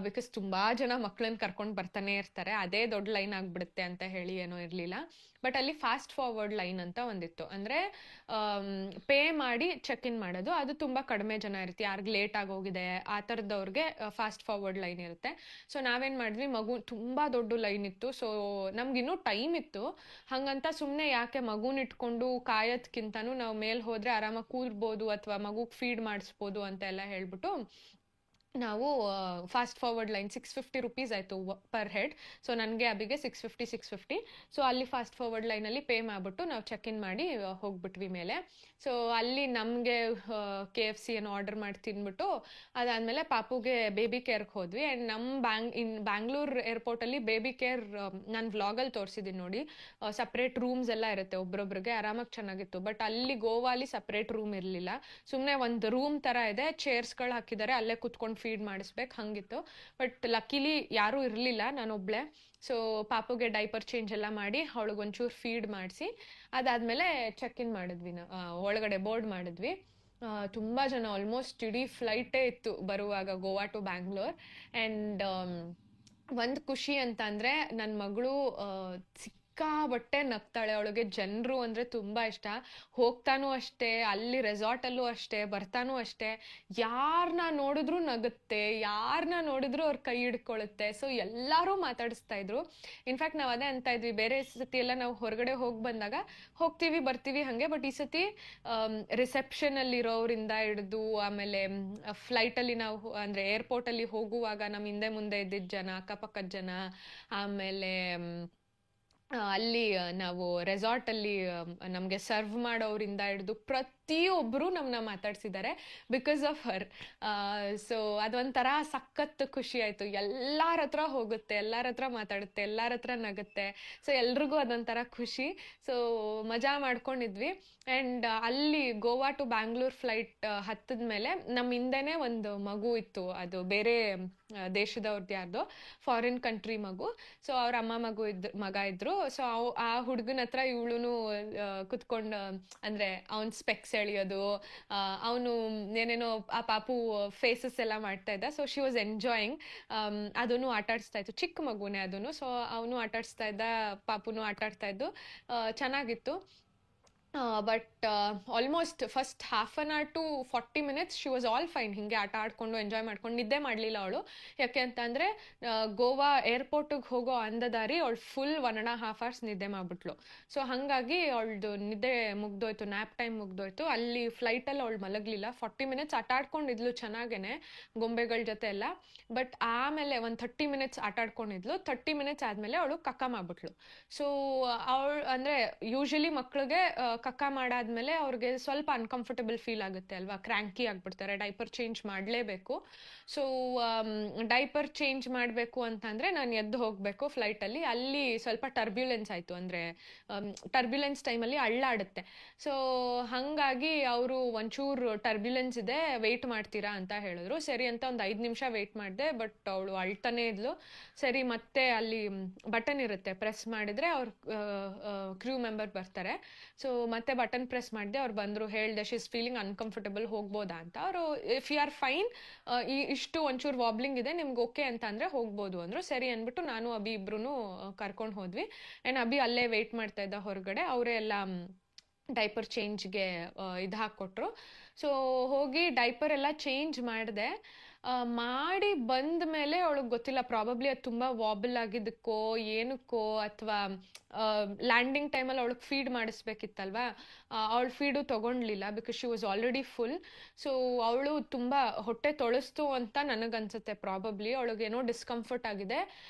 ಬಿಕಾಸ್ ತುಂಬ ಜನ ಮಕ್ಕಳನ್ನ ಕರ್ಕೊಂಡು ಬರ್ತಾನೆ ಇರ್ತಾರೆ, ಅದೇ ದೊಡ್ಡ ಲೈನ್ ಆಗಿಬಿಡುತ್ತೆ ಅಂತ ಹೇಳಿ ಏನೋ ಇರಲಿಲ್ಲ. ಬಟ್ ಅಲ್ಲಿ ಫಾಸ್ಟ್ ಫಾರ್ವರ್ಡ್ ಲೈನ್ ಅಂತ ಒಂದಿತ್ತು, ಅಂದರೆ ಪೇ ಮಾಡಿ ಚೆಕ್ ಇನ್ ಮಾಡೋದು. ಅದು ತುಂಬ ಕಡಿಮೆ ಜನ ಇರುತ್ತೆ, ಯಾರಿಗೆ ಲೇಟ್ ಆಗೋಗಿದೆ ಆ ಥರದವ್ರಿಗೆ ಫಾಸ್ಟ್ ಫಾರ್ವರ್ಡ್ ಲೈನ್ ಇರುತ್ತೆ. ಸೊ ನಾವೇನು ಮಾಡಿದ್ವಿ, ಮಗು ತುಂಬ ದೊಡ್ಡ ಲೈನ್ ಇತ್ತು, ಸೊ ನಮ್ಗಿನ್ನೂ ಟೈಮ್ ಇತ್ತು. ಹಾಗಂತ ಸುಮ್ಮನೆ ಯಾಕೆ ಮಗುನ ಇಟ್ಕೊಂಡು ಕಾಯೋದ್ಕಿಂತನೂ ನಾವು ಮೇಲೆ ಹೋದರೆ ಆರಾಮಾಗಿ ಕೂರ್ಬೋದು ಅಥವಾ ಮಗುಗೆ ಫೀಡ್ ಮಾಡಿಸ್ಬೋದು ಅಂತ ಎಲ್ಲ ಹೇಳ್ಬಿಟ್ಟು ನಾವು ಫಾಸ್ಟ್ ಫಾರ್ವರ್ಡ್ ಲೈನ್ 650 rupees ಆಯಿತು ಪರ್ ಹೆಡ್. ಸೊ ನನಗೆ ಅಬಿಗೆ 650. ಸೊ ಅಲ್ಲಿ ಫಾಸ್ಟ್ ಫಾರ್ವರ್ಡ್ ಲೈನಲ್ಲಿ ಪೇ ಮಾಡಿಬಿಟ್ಟು ನಾವು ಚೆಕ್ ಇನ್ ಮಾಡಿ ಹೋಗ್ಬಿಟ್ವಿ ಮೇಲೆ. ಸೊ ಅಲ್ಲಿ ನಮಗೆ KFC ಏನೋ ಆರ್ಡರ್ ಮಾಡಿ ತಿಂದ್ಬಿಟ್ಟು ಅದಾದಮೇಲೆ ಪಾಪುಗೆ ಬೇಬಿ ಕೇರ್ಗೆ ಹೋದ್ವಿ. ಆ್ಯಂಡ್ ನಮ್ಮ ಬ್ಯಾಂಗ್ಳೂರ್ ಏರ್ಪೋರ್ಟಲ್ಲಿ ಬೇಬಿ ಕೇರ್ ನಾನು ವ್ಲಾಗಲ್ಲಿ ತೋರಿಸಿದ್ದೀನಿ ನೋಡಿ, ಸಪ್ರೇಟ್ ರೂಮ್ಸ್ ಎಲ್ಲ ಇರುತ್ತೆ ಒಬ್ರೊಬ್ರಿಗೆ, ಆರಾಮಾಗಿ ಚೆನ್ನಾಗಿತ್ತು. ಬಟ್ ಅಲ್ಲಿ ಗೋವಾಲಿ ಸಪ್ರೇಟ್ ರೂಮ್ ಇರಲಿಲ್ಲ, ಸುಮ್ಮನೆ ಒಂದು ರೂಮ್ ಥರ ಇದೆ, ಚೇರ್ಸ್ಗಳು ಹಾಕಿದ್ದಾರೆ, ಅಲ್ಲೇ ಕುತ್ಕೊಂಡು ಫೀಡ್ ಮಾಡಿಸ್ಬೇಕು ಹಂಗಿತ್ತು. ಬಟ್ ಲಕ್ಕಿಲಿ ಯಾರೂ ಇರಲಿಲ್ಲ, ನಾನೊಬ್ಳೆ. ಸೊ ಪಾಪುಗೆ ಡೈಪರ್ ಚೇಂಜ್ ಎಲ್ಲ ಮಾಡಿ ಅವಳಿಗೊಂಚೂರು ಫೀಡ್ ಮಾಡಿಸಿ ಅದಾದಮೇಲೆ ಚೆಕ್ ಇನ್ ಮಾಡಿದ್ವಿ, ಒಳಗಡೆ ಬೋರ್ಡ್ ಮಾಡಿದ್ವಿ. ತುಂಬ ಜನ, ಆಲ್ಮೋಸ್ಟ್ ಇಡೀ ಫ್ಲೈಟೇ ಇತ್ತು ಬರುವಾಗ ಗೋವಾ ಟು ಬ್ಯಾಂಗ್ಳೂರ್. ಆ್ಯಂಡ್ ಒಂದು ಖುಷಿ ಅಂತ ಅಂದರೆ ನನ್ನ ಮಗಳು ಸಿಕ್ಕಾಬಟ್ಟೆ ನಗ್ತಾಳೆ, ಅವಳಿಗೆ ಜನರು ಅಂದರೆ ತುಂಬ ಇಷ್ಟ. ಹೋಗ್ತಾನೂ ಅಷ್ಟೇ, ಅಲ್ಲಿ ರೆಸಾರ್ಟಲ್ಲೂ ಅಷ್ಟೇ, ಬರ್ತಾನೂ ಅಷ್ಟೇ, ಯಾರನ್ನ ನೋಡಿದ್ರೂ ನಗುತ್ತೆ, ಯಾರನ್ನ ನೋಡಿದ್ರೂ ಅವ್ರ ಕೈ ಹಿಡ್ಕೊಳ್ಳುತ್ತೆ. ಸೊ ಎಲ್ಲರೂ ಮಾತಾಡಿಸ್ತಾ ಇದ್ರು. ಇನ್ಫ್ಯಾಕ್ಟ್ ನಾವು ಅದೇ ಅಂತ ಇದ್ವಿ, ಬೇರೆ ಸತಿ ಎಲ್ಲ ನಾವು ಹೊರಗಡೆ ಹೋಗಿ ಬಂದಾಗ ಹೋಗ್ತೀವಿ ಬರ್ತೀವಿ ಹಾಗೆ, ಬಟ್ ಈ ಸತಿ ರಿಸೆಪ್ಷನಲ್ಲಿರೋರಿಂದ ಹಿಡಿದು ಆಮೇಲೆ ಫ್ಲೈಟಲ್ಲಿ ನಾವು ಅಂದರೆ ಏರ್ಪೋರ್ಟಲ್ಲಿ ಹೋಗುವಾಗ ನಮ್ಮ ಹಿಂದೆ ಮುಂದೆ ಇದ್ದಿದ್ದ ಜನ, ಅಕ್ಕಪಕ್ಕದ ಜನ, ಆಮೇಲೆ ಅಲ್ಲಿ ನಾವು ರೆಸಾರ್ಟಲ್ಲಿ ನಮಗೆ ಸರ್ವ್ ಮಾಡೋರಿಂದ ಹಿಡಿದು ಪ್ರತಿಯೊಬ್ಬರು ನಮ್ಮನ್ನ ಮಾತಾಡ್ಸಿದ್ದಾರೆ ಬಿಕಾಸ್ ಆಫ್ ಹರ್. ಸೊ ಅದೊಂಥರ ಸಖತ್ ಖುಷಿ ಆಯಿತು. ಎಲ್ಲರ ಹತ್ರ ಹೋಗುತ್ತೆ, ಎಲ್ಲರ ಹತ್ರ ಮಾತಾಡುತ್ತೆ, ಎಲ್ಲರ ಹತ್ರ ನಗುತ್ತೆ. ಸೊ ಎಲ್ರಿಗೂ ಅದೊಂಥರ ಖುಷಿ. ಸೊ ಮಜಾ ಮಾಡ್ಕೊಂಡಿದ್ವಿ. ಆ್ಯಂಡ್ ಅಲ್ಲಿ ಗೋವಾ ಟು ಬ್ಯಾಂಗ್ಳೂರ್ ಫ್ಲೈಟ್ ಹತ್ತಿದ ಮೇಲೆ ನಮ್ಮ ಹಿಂದೆನೇ ಒಂದು ಮಗು ಇತ್ತು, ಅದು ಬೇರೆ ದೇಶದವ್ರದ್ದು ಯಾರ್ದು ಫಾರಿನ್ ಕಂಟ್ರಿ ಮಗು. ಸೊ ಅವ್ರ ಅಮ್ಮ ಮಗ ಇದ್ರು. ಸೊ ಆ ಹುಡುಗನ ಹತ್ರ ಇವಳು ಕುತ್ಕೊಂಡು ಅಂದರೆ ಅವ್ನ ಸ್ಪೆಕ್ಸ್ ಎಳಿಯೋದು, ಅವನು ಏನೇನೋ ಆ ಪಾಪು ಫೇಸಸ್ ಎಲ್ಲ ಮಾಡ್ತಾ ಇದ್ದ. So she was enjoying. ಅದನ್ನು ಆಟಾಡಿಸ್ತಾ ಇತ್ತು, ಚಿಕ್ಕ ಮಗುನೇ ಅದನ್ನು. ಸೊ ಅವನು ಆಟಾಡಿಸ್ತಾ ಇದ್ದ, ಪಾಪುನು ಆಟಾಡ್ತಾ ಇದ್ದು, ಚೆನ್ನಾಗಿತ್ತು. But almost first 1/2 to 40 minutes she was all fine. ಹಿಂಗೆ ಆಟ ಆಡ್ಕೊಂಡು ಎಂಜಾಯ್ ಮಾಡ್ಕೊಂಡು, ನಿದ್ದೆ ಮಾಡಲಿಲ್ಲ ಅವಳು. ಯಾಕೆ ಅಂತಂದರೆ ಗೋವಾ ಏರ್ಪೋರ್ಟಿಗೆ ಹೋಗೋ ಅಂದದಾರಿ ಅವಳು ಫುಲ್ 1.5 hours ನಿದ್ದೆ ಮಾಡಿಬಿಟ್ಲು. ಸೊ ಹಾಗಾಗಿ ಅವಳದು ನಿದ್ದೆ ಮುಗ್ದೋಯ್ತು, ನ್ಯಾಪ್ ಟೈಮ್ ಮುಗ್ದೋಯ್ತು. ಅಲ್ಲಿ ಫ್ಲೈಟಲ್ಲಿ ಅವಳು ಮಲಗಲಿಲ್ಲ, 40 minutes ಆಟ ಆಡ್ಕೊಂಡಿದ್ಲು ಚೆನ್ನಾಗೇ ಗೊಂಬೆಗಳ ಜೊತೆ ಎಲ್ಲ. ಬಟ್ ಆಮೇಲೆ ಒಂದು 30 minutes ಆಟ ಆಡ್ಕೊಂಡಿದ್ಲು. 30 minutes ಆದಮೇಲೆ ಅವಳು ಕಕ್ಕ ಮಾಡಿಬಿಟ್ಲು. ಸೊ ಅವಳು ಅಂದರೆ ಯೂಶಲಿ ಮಕ್ಕಳಿಗೆ ಕಕ್ಕ ಮಾಡಾದ್ಮೇಲೆ ಅವ್ರಿಗೆ ಸ್ವಲ್ಪ ಅನ್ಕಂಫರ್ಟಬಲ್ ಫೀಲ್ ಆಗುತ್ತೆ ಅಲ್ವಾ, ಕ್ರ್ಯಾಂಕಿ ಆಗ್ಬಿಡ್ತಾರೆ, ಡೈಪರ್ ಚೇಂಜ್ ಮಾಡಲೇಬೇಕು. ಸೊ ಡೈಪರ್ ಚೇಂಜ್ ಮಾಡಬೇಕು ಅಂತಂದರೆ ನಾನು ಎದ್ದು ಹೋಗಬೇಕು ಫ್ಲೈಟಲ್ಲಿ. ಅಲ್ಲಿ ಸ್ವಲ್ಪ ಟರ್ಬ್ಯುಲೆನ್ಸ್ ಆಯಿತು, ಅಂದರೆ ಟರ್ಬ್ಯುಲೆನ್ಸ್ ಟೈಮಲ್ಲಿ ಅಳ್ಳಾಡುತ್ತೆ. ಸೊ ಹಾಗಾಗಿ ಅವರು ಒಂಚೂರು ಟರ್ಬ್ಯುಲೆನ್ಸ್ ಇದೆ, ವೆಯ್ಟ್ ಮಾಡ್ತೀರಾ ಅಂತ ಹೇಳಿದ್ರು. ಸರಿ ಅಂತ ಒಂದು 5 ನಿಮಿಷ ವೆಯ್ಟ್ ಮಾಡಿದೆ. ಬಟ್ ಅವಳು ಅಳ್ತಾನೇ ಇದ್ಲು. ಸರಿ ಮತ್ತೆ ಅಲ್ಲಿ ಬಟನ್ ಇರುತ್ತೆ, ಪ್ರೆಸ್ ಮಾಡಿದರೆ ಅವ್ರ ಕ್ರೂ ಮೆಂಬರ್ ಬರ್ತಾರೆ. ಸೊ ಮತ್ತೆ ಬಟನ್ ಪ್ರೆಸ್ ಮಾಡಿದೆ, ಅವ್ರು ಬಂದರು, ಹೇಳಿದೆ ಶಿ ಇಸ್ ಫೀಲಿಂಗ್ ಅನ್ಕಂಫರ್ಟಬಲ್, ಹೋಗ್ಬೋದಾ ಅಂತ. ಅವರು ಇಫ್ ಯು ಆರ್ ಫೈನ್, ಇಷ್ಟು ಒಂಚೂರು ವಾಬ್ಲಿಂಗ್ ಇದೆ ನಿಮ್ಗೆ ಓಕೆ ಅಂತ ಅಂದರೆ ಹೋಗ್ಬೋದು ಅಂದರು. ಸರಿ ಅಂದ್ಬಿಟ್ಟು ನಾನು ಅಭಿ ಇಬ್ರು ಕರ್ಕೊಂಡು ಹೋದ್ವಿ. ಆ್ಯಂಡ್ ಅಭಿ ಅಲ್ಲೇ ವೆಯ್ಟ್ ಮಾಡ್ತಾ ಇದ್ದ ಹೊರಗಡೆ. ಅವರೇ ಎಲ್ಲ ಡೈಪರ್ ಚೇಂಜ್ಗೆ ಇದು ಹಾಕ್ಕೊಟ್ರು. ಸೊ ಹೋಗಿ ಡೈಪರ್ ಎಲ್ಲ ಚೇಂಜ್ ಮಾಡಿದೆ. ಮಾಡಿ ಬಂದ ಮೇಲೆ ಅವಳಿಗೆ ಗೊತ್ತಿಲ್ಲ, ಪ್ರಾಬಬ್ಲಿ ಅದು ತುಂಬ ವಾಬಲ್ ಆಗಿದ್ದಕ್ಕೋ ಏನಕ್ಕೋ, ಅಥವಾ ಲ್ಯಾಂಡಿಂಗ್ ಟೈಮಲ್ಲಿ ಅವಳಿಗೆ ಫೀಡ್ ಮಾಡಿಸ್ಬೇಕಿತ್ತಲ್ವಾ, ಅವಳು ಫೀಡು ತೊಗೊಂಡ್ಲಿಲ್ಲ because she was already full. So ಅವಳು ತುಂಬ ಹೊಟ್ಟೆ ತೊಳಸ್ತು ಅಂತ ನನಗನ್ಸುತ್ತೆ, ಪ್ರಾಬಬ್ಲಿ ಅವಳಿಗೇನೋ ಡಿಸ್ಕಂಫರ್ಟ್ ಆಗಿದೆ.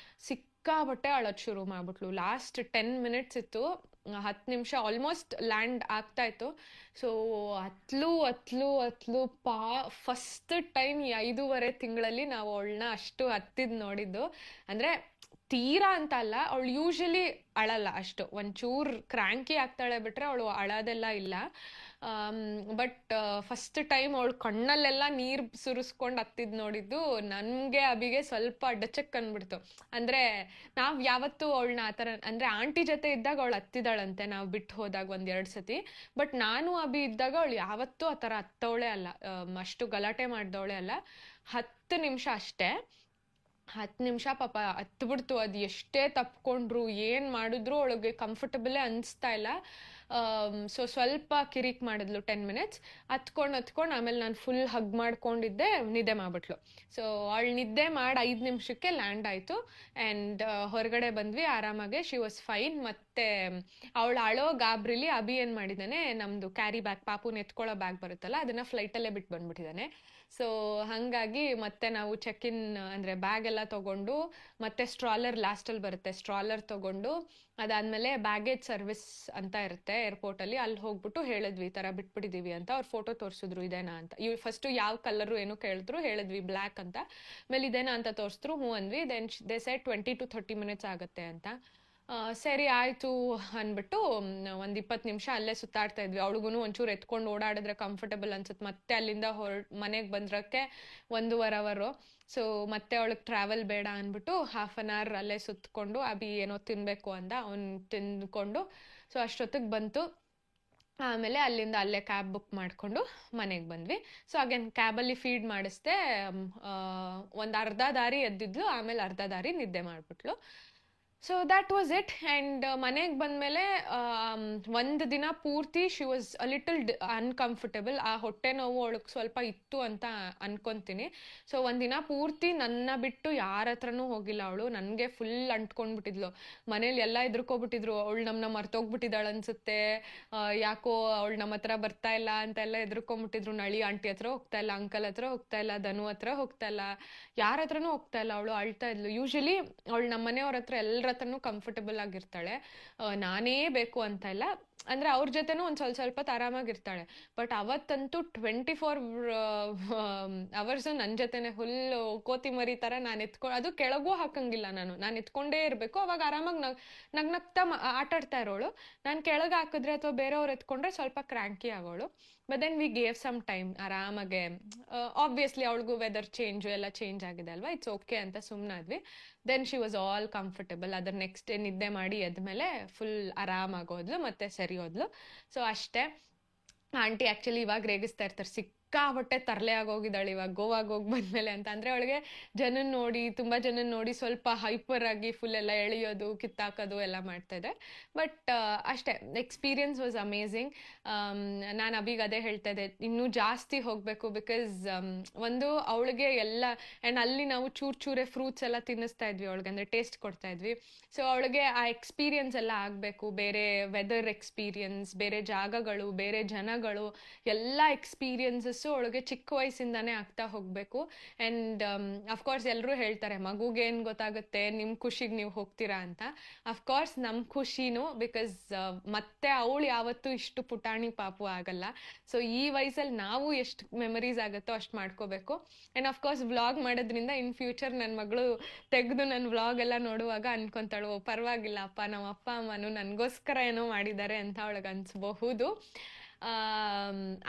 ಸಿಕ್ಕಾಬಟ್ಟೆ ಅಳೋದು ಶುರು ಮಾಡಿಬಿಟ್ಲು. ಲಾಸ್ಟ್ 10 minutes ಇತ್ತು, 10 ನಿಮಿಷ ಆಲ್ಮೋಸ್ಟ್ ಲ್ಯಾಂಡ್ ಆಗ್ತಾ ಇತ್ತು. ಸೊ ಹತ್ಲು ಫಸ್ಟ್ ಟೈಮ್ ಈ 5.5 ತಿಂಗಳಲ್ಲಿ ನಾವು ಅವಳನ್ನ ಅಷ್ಟು ಹತ್ತಿದ್ದು ನೋಡಿದ್ದು. ಅಂದರೆ ತೀರಾ ಅಂತ ಅಲ್ಲ, ಅವಳು ಯೂಶಲಿ ಅಳಲ್ಲ ಅಷ್ಟು, ಒಂಚೂರು ಕ್ರ್ಯಾಂಕಿ ಆಗ್ತಾಳೆ ಬಿಟ್ರೆ ಅವಳು ಅಳೋದೆಲ್ಲ ಇಲ್ಲ. ಬಟ್ ಫಸ್ಟ್ ಟೈಮ್ ಅವಳು ಕಣ್ಣಲ್ಲೆಲ್ಲ ನೀರು ಸುರಿಸ್ಕೊಂಡು ಹತ್ತಿದ್ ನೋಡಿದ್ದು ನನಗೆ ಅಬಿಗೆ ಸ್ವಲ್ಪ ಡಚಕ್ ಅಂದ್ಬಿಡ್ತು. ಅಂದ್ರೆ ನಾವ್ ಯಾವತ್ತೂ ಅವಳನ್ನ ಆತರ ಅಂದ್ರೆ ಆಂಟಿ ಜೊತೆ ಇದ್ದಾಗ ಅವಳು ಹತ್ತಿದಾಳಂತೆ ನಾವ್ ಬಿಟ್ಟು ಹೋದಾಗ 1-2 ಸತಿ. ಬಟ್ ನಾನು ಅಭಿ ಇದ್ದಾಗ ಅವಳು ಯಾವತ್ತೂ ಆತರ ಹತ್ತವಳೆ ಅಲ್ಲ, ಅಷ್ಟು ಗಲಾಟೆ ಮಾಡ್ದವಳೆ ಅಲ್ಲ. 10 ನಿಮಿಷ ಅಷ್ಟೇ, 10 ನಿಮಿಷ ಪಾಪ ಹತ್ಬಿಡ್ತು. ಅದು ಎಷ್ಟೇ ತಪ್ಕೊಂಡ್ರು ಏನ್ ಮಾಡಿದ್ರು ಅವಳಿಗೆ ಕಂಫರ್ಟಬಲೇ ಅನಿಸ್ತಾ ಇಲ್ಲ. ಸೊ ಸ್ವಲ್ಪ ಕಿರಿಕ್ ಮಾಡಿದ್ಲು 10 ಮಿನಿಟ್ಸ್. ಹತ್ಕೊಂಡು ಆಮೇಲೆ ನಾನು ಫುಲ್ ಹಗ್ ಮಾಡ್ಕೊಂಡಿದ್ದೆ, ನಿದ್ದೆ ಮಾಡ್ಬಿಟ್ಲು. ಸೊ ಅವಳು ನಿದ್ದೆ ಮಾಡಿ 5 ನಿಮಿಷಕ್ಕೆ ಲ್ಯಾಂಡ್ ಆಯ್ತು. ಆ್ಯಂಡ್ ಹೊರಗಡೆ ಬಂದ್ವಿ ಆರಾಮಾಗೆ, ಶಿ ವಾಸ್ ಫೈನ್. ಮತ್ತೆ ಅವಳು ಅಳೋ ಗಾಬ್ರಿಲಿ ಅಭಿ ಏನ್ ಮಾಡಿದಾನೆ, ನಮ್ದು ಕ್ಯಾರಿ ಬ್ಯಾಗ್, ಪಾಪುನ ಎತ್ಕೊಳ್ಳೋ ಬ್ಯಾಗ್ ಬರುತ್ತಲ್ಲ, ಅದನ್ನ ಫ್ಲೈಟಲ್ಲೇ ಬಿಟ್ಟು ಬಂದ್ಬಿಟ್ಟಿದ್ದಾನೆ. ಸೊ ಹಂಗಾಗಿ ಮತ್ತೆ ನಾವು ಚೆಕ್ ಇನ್ ಅಂದ್ರೆ ಬ್ಯಾಗ್ ಎಲ್ಲ ತಗೊಂಡು, ಮತ್ತೆ ಸ್ಟ್ರಾಲರ್ ಲಾಸ್ಟಲ್ಲಿ ಬರುತ್ತೆ, ಸ್ಟ್ರಾಲರ್ ತಗೊಂಡು ಅದಾದ್ಮೇಲೆ ಬ್ಯಾಗೇಜ್ ಸರ್ವಿಸ್ ಅಂತ ಇರುತ್ತೆ ಏರ್ಪೋರ್ಟ್ ಅಲ್ಲಿ, ಅಲ್ಲಿ ಹೋಗ್ಬಿಟ್ಟು ಹೇಳಿದ್ವಿ ಈ ತರ ಬಿಟ್ಬಿಟ್ಟಿದೀವಿ ಅಂತ. ಅವ್ರು ಫೋಟೋ ತೋರಿಸಿದ್ರು ಇದೇನಾ ಅಂತ. ಫಸ್ಟ್ ಯಾವ ಕಲರ್ ಏನು ಕೇಳಿದ್ರು, ಹೇಳಿದ್ವಿ ಬ್ಲ್ಯಾಕ್ ಅಂತ. ಆಮೇಲೆ ಇದೇನಾ ಅಂತ ತೋರಿಸಿದ್ರು, ಹ್ಞೂ ಅಂದ್ವಿ. Then they said 20 to 30 minutes ಆಗುತ್ತೆ ಅಂತ. ಸರಿ ಆಯ್ತು ಅನ್ಬಿಟ್ಟು ಒಂದ್ 20 ನಿಮಿಷ ಅಲ್ಲೇ ಸುತ್ತಾಡ್ತಾ ಇದ್ವಿ. ಅವಳಿಗೂ ಒಂಚೂರು ಎತ್ಕೊಂಡು ಓಡಾಡಿದ್ರೆ ಕಂಫರ್ಟಬಲ್ ಅನ್ಸುತ್ತೆ. ಮತ್ತೆ ಅಲ್ಲಿಂದ ಮನೆಗೆ ಬಂದ್ರಕ್ಕೆ 1.5 hour. ಸೊ ಮತ್ತೆ ಅವಳಿಗೆ ಟ್ರಾವೆಲ್ ಬೇಡ ಅನ್ಬಿಟ್ಟು 1/2 hour ಅಲ್ಲೇ ಸುತ್ಕೊಂಡು, ಅಭಿ ಏನೋ ತಿನ್ಬೇಕು ಅಂದ, ಅವ್ನು ತಿನ್ಕೊಂಡು ಸೊ ಅಷ್ಟೊತ್ತಿಗೆ ಬಂತು. ಆಮೇಲೆ ಅಲ್ಲಿಂದ ಅಲ್ಲೇ ಕ್ಯಾಬ್ ಬುಕ್ ಮಾಡ್ಕೊಂಡು ಮನೆಗೆ ಬಂದ್ವಿ. ಸೊ ಅಗೇನ್ ಕ್ಯಾಬಲ್ಲಿ ಫೀಡ್ ಮಾಡಿಸ್ದೆ. ಒಂದು ಅರ್ಧ ದಾರಿ ಎದ್ದಿದ್ಲು, ಆಮೇಲೆ ಅರ್ಧ ದಾರಿ ನಿದ್ದೆ ಮಾಡ್ಬಿಟ್ಲು. So that was it. And ಮನೆಗೆ ಬಂದಮೇಲೆ 1 ದಿನ ಪೂರ್ತಿ she was a little uncomfortable. ಆ ಹೊಟ್ಟೆ ನೋವು ಅವಳಿಗೆ ಸ್ವಲ್ಪ ಇತ್ತು ಅಂತ ಅನ್ಕೊಂತೀನಿ. ಸೊ 1 ದಿನ ಪೂರ್ತಿ ನನ್ನ ಬಿಟ್ಟು ಯಾರ ಹತ್ರನೂ ಹೋಗಿಲ್ಲ ಅವಳು. ನನಗೆ ಫುಲ್ ಅಂಟ್ಕೊಂಡ್ಬಿಟ್ಟಿದ್ಲು. ಮನೇಲಿ ಎಲ್ಲ ಎದ್ರುಕೋಬಿಟ್ಟಿದ್ರು, ಅವಳು ನಮ್ಮನ್ನ ಮರ್ತೋಗ್ಬಿಟ್ಟಿದ್ದಾಳೆ ಅನ್ಸುತ್ತೆ, ಯಾಕೋ ಅವಳು ನಮ್ಮ ಹತ್ರ ಬರ್ತಾ ಇಲ್ಲ ಅಂತೆಲ್ಲ ಎದ್ರುಕೊಂಡ್ಬಿಟ್ಟಿದ್ರು. ನಳಿ ಆಂಟಿ ಹತ್ರ ಹೋಗ್ತಾ ಇಲ್ಲ, ಅಂಕಲ್ ಹತ್ರ ಹೋಗ್ತಾ ಇಲ್ಲ, ಧನು ಹತ್ರ ಹೋಗ್ತಾ ಇಲ್ಲ, ಯಾರ ಹತ್ರನೂ ಹೋಗ್ತಾ ಇಲ್ಲ. ಅವಳು ಅಳ್ತಾ ಇದ್ಲು. ಯೂಶಲಿ ಅವಳು ನಮ್ಮ ಮನೆಯವ್ರ ಹತ್ರ ಎಲ್ಲರ ಹತ್ರನೂ ಕಂಫರ್ಟಬಲ್ ಆಗಿರ್ತಾಳೆ, ನಾನೇ ಬೇಕು ಅಂತ ಇಲ್ಲ. ಅಂದ್ರೆ ಅವ್ರ ಜೊತೆನೂ ಒಂದ್ ಸ್ವಲ್ಪ ಆರಾಮಾಗಿರ್ತಾಳೆ. ಬಟ್ ಅವತ್ತಂತೂ 24 hours ನನ್ ಜೊತೆನೆ ಫುಲ್ ಕೋತಿ ಮರಿ ತರ ನಾನು ಎತ್ಕೊಂಡು, ಅದು ಕೆಳಗೂ ಹಾಕಂಗಿಲ್ಲ, ನಾನು ಎತ್ಕೊಂಡೇ ಇರ್ಬೇಕು. ಅವಾಗ ಆರಾಮಾಗಿ ನಗ್ನಗ್ತಾ ಆಟಾಡ್ತಾ ಇರೋಳು. ನಾನು ಕೆಳಗೆ ಹಾಕಿದ್ರೆ ಅಥವಾ ಬೇರೆಯವ್ರು ಎತ್ಕೊಂಡ್ರೆ ಸ್ವಲ್ಪ ಕ್ರ್ಯಾಂಕಿ ಆಗೋಳು. But then we gave some time ಆರಾಮಾಗೆ. ಆಬ್ವಿಯಸ್ಲಿ ಅವಳಿಗೂ ವೆದರ್ ಚೇಂಜು ಎಲ್ಲ ಚೇಂಜ್ ಆಗಿದೆ ಅಲ್ವಾ, ಇಟ್ಸ್ ಓಕೆ ಅಂತ ಸುಮ್ಮನಾದ್ವಿ. Then she was all comfortable. ಅದ್ರ ನೆಕ್ಸ್ಟ್ ಡೇ ನಿದ್ದೆ ಮಾಡಿ ಎದ್ಮೇಲೆ ಫುಲ್ ಆರಾಮಾಗೋದ್ಲು, ಮತ್ತೆ ಸರಿ ಹೋದ್ಲು. ಸೊ ಅಷ್ಟೇ. ಆಂಟಿ ಆಕ್ಚುಲಿ ಇವಾಗ ರೇಗಿಸ್ತಾ ಇರ್ತಾರೆ, ಸಿಕ್ಕಾಪಟ್ಟೆ ತರಲೆ ಆಗೋಗಿದ್ದಾಳೆ ಇವಾಗ ಗೋವಾಗ ಹೋಗಿ ಬಂದ್ಮೇಲೆ ಅಂತ. ಅಂದ್ರೆ ಅವಳಿಗೆ ತುಂಬಾ ಜನನ್ ನೋಡಿ ಸ್ವಲ್ಪ ಹೈಪರ್ ಆಗಿ ಫುಲ್ ಎಲ್ಲ ಎಳೆಯೋದು, ಕಿತ್ತಾಕೋದು ಎಲ್ಲ ಮಾಡ್ತಾ ಇದೆ. ಬಟ್ ಅಷ್ಟೇ, ಎಕ್ಸ್ಪೀರಿಯನ್ಸ್ ವಾಸ್ ಅಮೇಝಿಂಗ್. ನಾನು ಅಭಿಗೆ ಅದೇ ಹೇಳ್ತಾ ಇದ್ದೆ, ಇನ್ನೂ ಜಾಸ್ತಿ ಹೋಗ್ಬೇಕು. ಬಿಕಾಸ್ ಒಂದು ಅವಳಿಗೆ ಎಲ್ಲ, ಆ್ಯಂಡ್ ಅಲ್ಲಿ ನಾವು ಚೂರೇ ಫ್ರೂಟ್ಸ್ ಎಲ್ಲ ತಿನ್ನಿಸ್ತಾ ಇದ್ವಿ ಅವಳಿಗೆ, ಅಂದ್ರೆ ಟೇಸ್ಟ್ ಕೊಡ್ತಾ ಇದ್ವಿ. ಸೊ ಅವಳಿಗೆ ಆ ಎಕ್ಸ್ಪೀರಿಯನ್ಸ್ ಎಲ್ಲ ಆಗಬೇಕು. ಬೇರೆ ವೆದರ್ ಎಕ್ಸ್ಪೀರಿಯನ್ಸ್, ಬೇರೆ ಜಾಗಗಳು, ಬೇರೆ ಜನಗಳು, ಎಲ್ಲ ಎಕ್ಸ್ಪೀರಿಯನ್ಸಸ್ಸು ಅವಳಿಗೆ ಚಿಕ್ಕ ವಯಸ್ಸಿಂದಾನೇ ಆಗ್ತಾ ಹೋಗ್ಬೇಕು. ಆ್ಯಂಡ್ ಅಫ್ಕೋರ್ಸ್ ಎಲ್ಲರೂ ಹೇಳ್ತಾರೆ, ಮಗುಗೆ ಏನು ಗೊತ್ತಾಗುತ್ತೆ, ನಿಮ್ಮ ಖುಷಿಗೆ ನೀವು ಹೋಗ್ತೀರಾ ಅಂತ. ಅಫ್ಕೋರ್ಸ್ ನಮ್ಮ ಖುಷಿನೂ, ಬಿಕಾಸ್ ಮತ್ತೆ ಅವಳು ಯಾವತ್ತೂ ಇಷ್ಟು ಪುಟಾಣಿ ಪಾಪು ಆಗಲ್ಲ. ಸೊ ಈ ವಯಸ್ಸಲ್ಲಿ ನಾವು ಎಷ್ಟು ಮೆಮರೀಸ್ ಆಗುತ್ತೋ ಅಷ್ಟು ಮಾಡ್ಕೋಬೇಕು. ಆ್ಯಂಡ್ ಅಫ್ಕೋರ್ಸ್ ವ್ಲಾಗ್ ಮಾಡೋದ್ರಿಂದ ಇನ್ ಫ್ಯೂಚರ್ ನನ್ನ ಮಗಳು ತೆಗೆದು ನನ್ನ ವ್ಲಾಗ್ ಎಲ್ಲ ನೋಡುವಾಗ ಅನ್ಕೊಂತಾಳು, ಪರವಾಗಿಲ್ಲ ಅಪ್ಪ, ನಮ್ಮ ಅಪ್ಪ ಅಮ್ಮನು ನನಗೋಸ್ಕರ ಏನೋ ಮಾಡಿದ್ದಾರೆ ಅಂತ ಅವಳಿಗೆ ಅನ್ಸ್ಬಹುದು.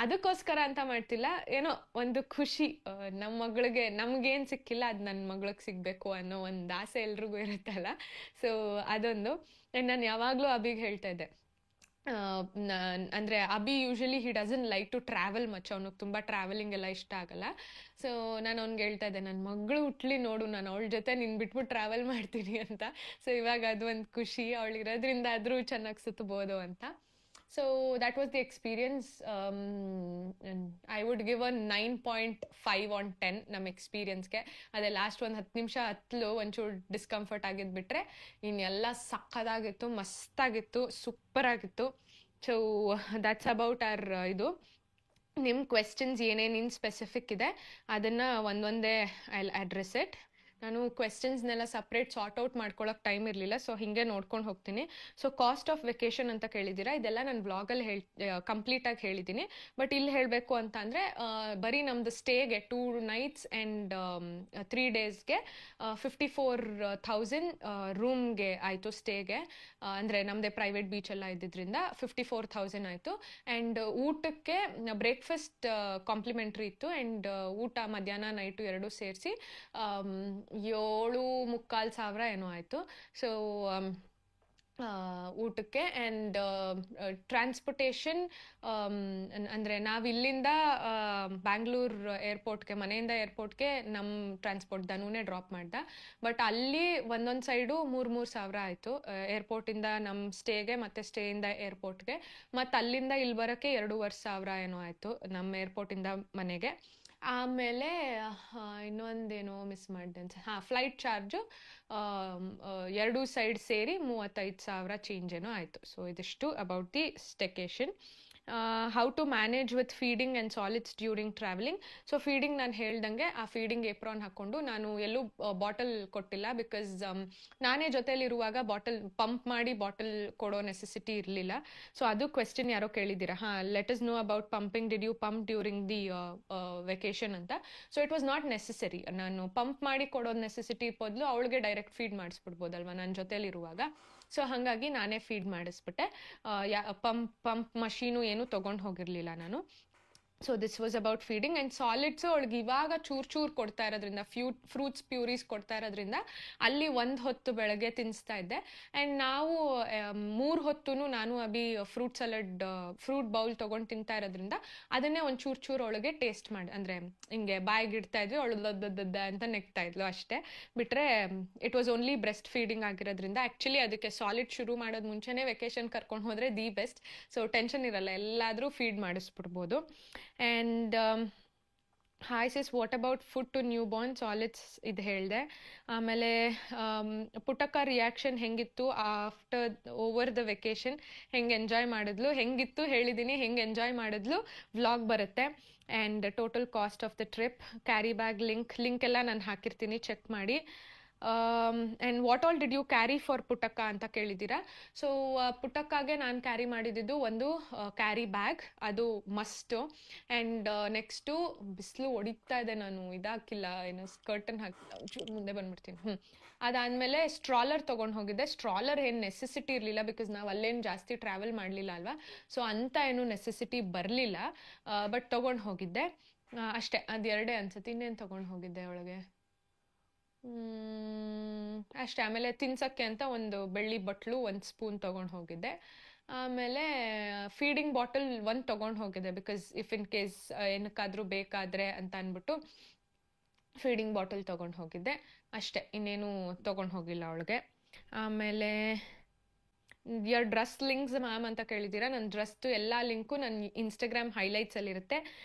ಅದಕ್ಕೋಸ್ಕರ ಅಂತ ಮಾಡ್ತಿಲ್ಲ, ಏನೋ ಒಂದು ಖುಷಿ. ನಮ್ಮ ಮಗಳಿಗೆ ನಮ್ಗೇನ್ ಸಿಕ್ಕಿಲ್ಲ ಅದು ನನ್ನ ಮಗಳಿಗೆ ಸಿಗ್ಬೇಕು ಅನ್ನೋ ಒಂದು ಆಸೆ ಎಲ್ರಿಗೂ ಇರುತ್ತಲ್ಲ. ಸೊ ಅದೊಂದು. ನಾನು ಯಾವಾಗ್ಲೂ ಅಭಿಗೆ ಹೇಳ್ತಾ ಇದ್ದೆ, ಅಂದ್ರೆ Abhi usually he doesn't like to travel much, ಅವನಿಗೆ ತುಂಬಾ ಟ್ರಾವೆಲಿಂಗ್ ಎಲ್ಲ ಇಷ್ಟ ಆಗಲ್ಲ. ಸೊ ನಾನು ಅವ್ನಿಗೆ ಹೇಳ್ತಾ ಇದ್ದೆ, ನನ್ನ ಮಗಳು ಹುಟ್ಲಿ ನೋಡು, ನಾನು ಅವಳ ಜೊತೆ ನಿನ್ ಬಿಟ್ಬಿಟ್ಟು ಟ್ರಾವೆಲ್ ಮಾಡ್ತೀನಿ ಅಂತ. ಸೊ ಇವಾಗ ಅದು ಒಂದು ಖುಷಿ, ಅವಳಿರೋದ್ರಿಂದ ಆದ್ರೂ ಚೆನ್ನಾಗಿ ಸುತ್ತಬಹುದು ಅಂತ. So that was the experience. I would give a 9.5 on 10 ನಮ್ಮ ಎಕ್ಸ್ಪೀರಿಯನ್ಸ್ಗೆ. ಅದೇ ಲಾಸ್ಟ್ ಒಂದು 10 ನಿಮಿಷ ಹತ್ತಲು ಒಂಚೂರು ಡಿಸ್ಕಂಫರ್ಟ್ ಆಗಿದ್ಬಿಟ್ರೆ ಇನ್ನೆಲ್ಲ ಸಕ್ಕದಾಗಿತ್ತು, ಮಸ್ತಾಗಿತ್ತು, ಸೂಪರ್ ಆಗಿತ್ತು. ಸೊ ದಟ್ಸ್ ಅಬೌಟ್ ಆರ್ ಇದು. ನಿಮ್ಮ ಕ್ವೆಶ್ಚನ್ಸ್ ಏನೇನು ಸ್ಪೆಸಿಫಿಕ್ ಇದೆ ಅದನ್ನು ಒಂದೊಂದೇ ಐ ಅಡ್ರೆಸ್ ಇಟ್. ನಾನು ಕ್ವೆಶ್ಚನ್ಸ್ನೆಲ್ಲ ಸಪ್ರೇಟ್ ಸಾರ್ಟ್ ಔಟ್ ಮಾಡ್ಕೊಳಕ್ಕೆ ಟೈಮ್ ಇರಲಿಲ್ಲ, ಸೊ ಹಿಂಗೆ ನೋಡ್ಕೊಂಡು ಹೋಗ್ತೀನಿ. ಸೊ ಕಾಸ್ಟ್ ಆಫ್ ವೆಕೇಶನ್ ಅಂತ ಕೇಳಿದ್ದೀರಾ, ಇದೆಲ್ಲ ನಾನು ಬ್ಲಾಗಲ್ಲಿ ಕಂಪ್ಲೀಟಾಗಿ ಹೇಳಿದ್ದೀನಿ. ಬಟ್ ಇಲ್ಲಿ ಹೇಳಬೇಕು ಅಂತ ಅಂದರೆ ಬರೀ ನಮ್ಮದು ಸ್ಟೇಗೆ 2 nights ಆ್ಯಂಡ್ 3 daysಗೆ 54,000 ರೂಮ್ಗೆ ಆಯಿತು, ಸ್ಟೇಗೆ. ಅಂದರೆ ನಮ್ಮದೇ ಪ್ರೈವೇಟ್ ಬೀಚ್ ಎಲ್ಲ ಇದ್ದಿದ್ದರಿಂದ 54,000 ಆಯಿತು. ಆ್ಯಂಡ್ ಊಟಕ್ಕೆ ಬ್ರೇಕ್ಫಾಸ್ಟ್ ಕಾಂಪ್ಲಿಮೆಂಟ್ರಿ ಇತ್ತು, ಆ್ಯಂಡ್ ಊಟ ಮಧ್ಯಾಹ್ನ ನೈಟು ಎರಡೂ ಸೇರಿಸಿ 7,500 ಏನೋ ಆಯಿತು. ಸೊ ಊಟಕ್ಕೆ. ಆ್ಯಂಡ್ ಟ್ರಾನ್ಸ್ಪೋರ್ಟೇಷನ್ ಅಂದರೆ ನಾವು ಇಲ್ಲಿಂದ ಬ್ಯಾಂಗ್ಳೂರ್ ಏರ್ಪೋರ್ಟ್ಗೆ, ಮನೆಯಿಂದ ಏರ್ಪೋರ್ಟ್ಗೆ ನಮ್ಮ ಟ್ರಾನ್ಸ್ಪೋರ್ಟ್ ಧನುನೇ ಡ್ರಾಪ್ ಮಾಡ್ದ. ಬಟ್ ಅಲ್ಲಿ ಒಂದೊಂದು ಸೈಡು 3,000 ಆಯಿತು, ಏರ್ಪೋರ್ಟಿಂದ ನಮ್ಮ ಸ್ಟೇಗೆ ಮತ್ತು ಸ್ಟೇಯಿಂದ ಏರ್ಪೋರ್ಟ್ಗೆ. ಮತ್ತು ಅಲ್ಲಿಂದ ಇಲ್ಲಿ ಬರೋಕ್ಕೆ 2,500 ಏನೋ ಆಯಿತು ನಮ್ಮ ಏರ್ಪೋರ್ಟಿಂದ ಮನೆಗೆ. ಆಮೇಲೆ ಇನ್ನೊಂದೇನೋ ಮಿಸ್ ಮಾಡಿದೆ ಅನ್ಸ, ಫ್ಲೈಟ್ ಚಾರ್ಜು 2 ಸೈಡ್ ಸೇರಿ 35,000 ಚೇಂಜ್ ಏನೋ ಆಯಿತು. ಸೊ ಇದಿಷ್ಟು about the staycation. How to manage with feeding and solids during travelling. So feeding ನಾನು ಹೇಳ್ದಂಗೆ ಆ ಫೀಡಿಂಗ್ ಏಪ್ರಾನ್ ಹಾಕ್ಕೊಂಡು, ನಾನು ಎಲ್ಲೂ ಬಾಟಲ್ ಕೊಟ್ಟಿಲ್ಲ, ಬಿಕಾಸ್ ನಾನೇ ಜೊತೆಲಿರುವಾಗ ಬಾಟಲ್ ಪಂಪ್ ಮಾಡಿ ಬಾಟಲ್ ಕೊಡೋ ನೆಸೆಸಿಟಿ ಇರಲಿಲ್ಲ. ಸೊ ಅದು ಕ್ವೆಶ್ಚನ್ ಯಾರೋ ಕೇಳಿದ್ದೀರಾ, let us know about pumping, did you pump during the vacation ಅಂತ. So it was not necessary. ನಾನು ಪಂಪ್ ಮಾಡಿ ಕೊಡೋದು ನೆಸೆಸಿಟಿ ಬದಲು ಅವಳಿಗೆ ಡೈರೆಕ್ಟ್ ಫೀಡ್ ಮಾಡಿಸ್ಬಿಡ್ಬೋದಲ್ವ ನನ್ನ ಜೊತೆಲಿರುವಾಗ. ಸೊ ಹಾಗಾಗಿ ನಾನೇ ಫೀಡ್ ಮಾಡಿಸ್ಬಿಟ್ಟೆ. ಪಂಪ್ ಮಷೀನು ಏನು ತೊಗೊಂಡು ಹೋಗಿರಲಿಲ್ಲ ನಾನು. So this was about feeding. And solids ಅವಳಿಗೆ ಇವಾಗ ಚೂರು ಕೊಡ್ತಾ ಇರೋದ್ರಿಂದ, ಫ್ರೂಟ್ಸ್ ಪ್ಯೂರೀಸ್ ಕೊಡ್ತಾ ಇರೋದ್ರಿಂದ ಅಲ್ಲಿ 1 ಹೊತ್ತು ಬೆಳಗ್ಗೆ ತಿನ್ನಿಸ್ತಾ ಇದ್ದೆ. ಆ್ಯಂಡ್ ನಾವು 3 ಹೊತ್ತು ನಾನು ಅಭಿ ಫ್ರೂಟ್ ಬೌಲ್ ತೊಗೊಂಡು ತಿಂತಾ ಇರೋದ್ರಿಂದ ಅದನ್ನೇ ಒಂದು ಚೂರು ಅವಳಿಗೆ ಟೇಸ್ಟ್ ಮಾಡಿ, ಅಂದರೆ ಹಿಂಗೆ ಬಾಯಿಗೆ ಇಡ್ತಾ ಇದ್ವಿ, ಅವಳು ದದ್ದ ಅಂತ ನೆಕ್ತಾ ಇದ್ಲು ಅಷ್ಟೇ. ಬಿಟ್ಟರೆ it was only breast feeding ಆಗಿರೋದ್ರಿಂದ, ಆ್ಯಕ್ಚುಲಿ ಅದಕ್ಕೆ ಸಾಲಿಡ್ ಶುರು ಮಾಡೋದು ಮುಂಚೆನೇ ವೆಕೇಶನ್ ಕರ್ಕೊಂಡು ಹೋದರೆ ದಿ ಬೆಸ್ಟ್. ಸೊ ಟೆನ್ಷನ್ ಇರಲ್ಲ, ಎಲ್ಲಾದರೂ ಫೀಡ್ ಮಾಡಿಸ್ಬಿಡ್ಬೋದು. And hi sis, what about food to new born solids ಇದು ಹೇಳಿದೆ. ಆಮೇಲೆ ಪುಟಕ ರಿಯಾಕ್ಷನ್ ಹೆಂಗಿತ್ತು ಆಫ್ಟರ್ ಓವರ್ ದ ವೆಕೇಶನ್, ಹೆಂಗೆ ಎಂಜಾಯ್ ಮಾಡಿದ್ಲು, ಹೆಂಗಿತ್ತು ಹೇಳಿದ್ದೀನಿ, ಹೆಂಗೆ ಎಂಜಾಯ್ ಮಾಡಿದ್ಲು ವ್ಲಾಗ್ ಬರುತ್ತೆ. And total cost of the trip, carry bag link ಎಲ್ಲ ನಾನು ಹಾಕಿರ್ತೀನಿ, ಚೆಕ್ ಮಾಡಿ. And what all did you carry for Putaka ಅಂತ ಕೇಳಿದ್ದೀರಾ. ಸೊ ಪುಟಕ್ಕಾಗೆ ನಾನು ಕ್ಯಾರಿ ಮಾಡಿದ್ದು ಒಂದು ಕ್ಯಾರಿ ಬ್ಯಾಗ್, ಅದು ಮಸ್ಟು. ಆ್ಯಂಡ್ ನೆಕ್ಸ್ಟು ಬಿಸಿಲು ಹೊಡಿತಾ ಇದೆ, ನಾನು ಇದಾಕಿಲ್ಲ, ಏನು ಸ್ಕರ್ಟನ್ ಚೂರು ಮುಂದೆ ಬಂದ್ಬಿಡ್ತೀನಿ. ಅದಾದಮೇಲೆ ಸ್ಟ್ರಾಲರ್ ತೊಗೊಂಡು ಹೋಗಿದ್ದೆ. ಸ್ಟ್ರಾಲರ್ ಏನು ನೆಸೆಸಿಟಿ ಇರಲಿಲ್ಲ, ಬಿಕಾಸ್ ನಾವು ಅಲ್ಲೇನು ಜಾಸ್ತಿ ಟ್ರಾವೆಲ್ ಮಾಡಲಿಲ್ಲ ಅಲ್ವಾ. ಸೊ ಅಂಥ ಏನು ನೆಸೆಸಿಟಿ ಬರಲಿಲ್ಲ, ಬಟ್ ತೊಗೊಂಡು ಹೋಗಿದ್ದೆ ಅಷ್ಟೇ. ಅದು ಎರಡೇ ಅನ್ಸುತ್ತೆ, ಇನ್ನೇನು ತೊಗೊಂಡು ಹೋಗಿದ್ದೆ ಒಳಗೆ ಅಷ್ಟೇ. ಆಮೇಲೆ ತಿನ್ಸಕ್ಕೆ ಅಂತ ಒಂದು ಬೆಳ್ಳಿ ಬಟ್ಲು, 1 ಸ್ಪೂನ್ ತೊಗೊಂಡು ಹೋಗಿದ್ದೆ. ಆಮೇಲೆ ಫೀಡಿಂಗ್ ಬಾಟಲ್ 1 ತೊಗೊಂಡು ಹೋಗಿದ್ದೆ, ಬಿಕಾಸ್ ಇಫ್ ಇನ್ ಕೇಸ್ ಏನಕ್ಕಾದರೂ ಬೇಕಾದರೆ ಅಂತ ಅಂದ್ಬಿಟ್ಟು ಫೀಡಿಂಗ್ ಬಾಟಲ್ ತೊಗೊಂಡು ಹೋಗಿದ್ದೆ ಅಷ್ಟೇ, ಇನ್ನೇನು ತೊಗೊಂಡು ಹೋಗಿಲ್ಲ ಅವಳಿಗೆ. ಆಮೇಲೆ ಯರ್ ಡ್ರೆಸ್ ಲಿಂಕ್ಸ್ ಮ್ಯಾಮ್ ಅಂತ ಕೇಳಿದ್ದೀರಾ. ನನ್ನ ಡ್ರೆಸ್ದು ಎಲ್ಲ ಲಿಂಕು ನನ್ನ ಇನ್ಸ್ಟಾಗ್ರಾಮ್ ಹೈಲೈಟ್ಸಲ್ಲಿರುತ್ತೆ,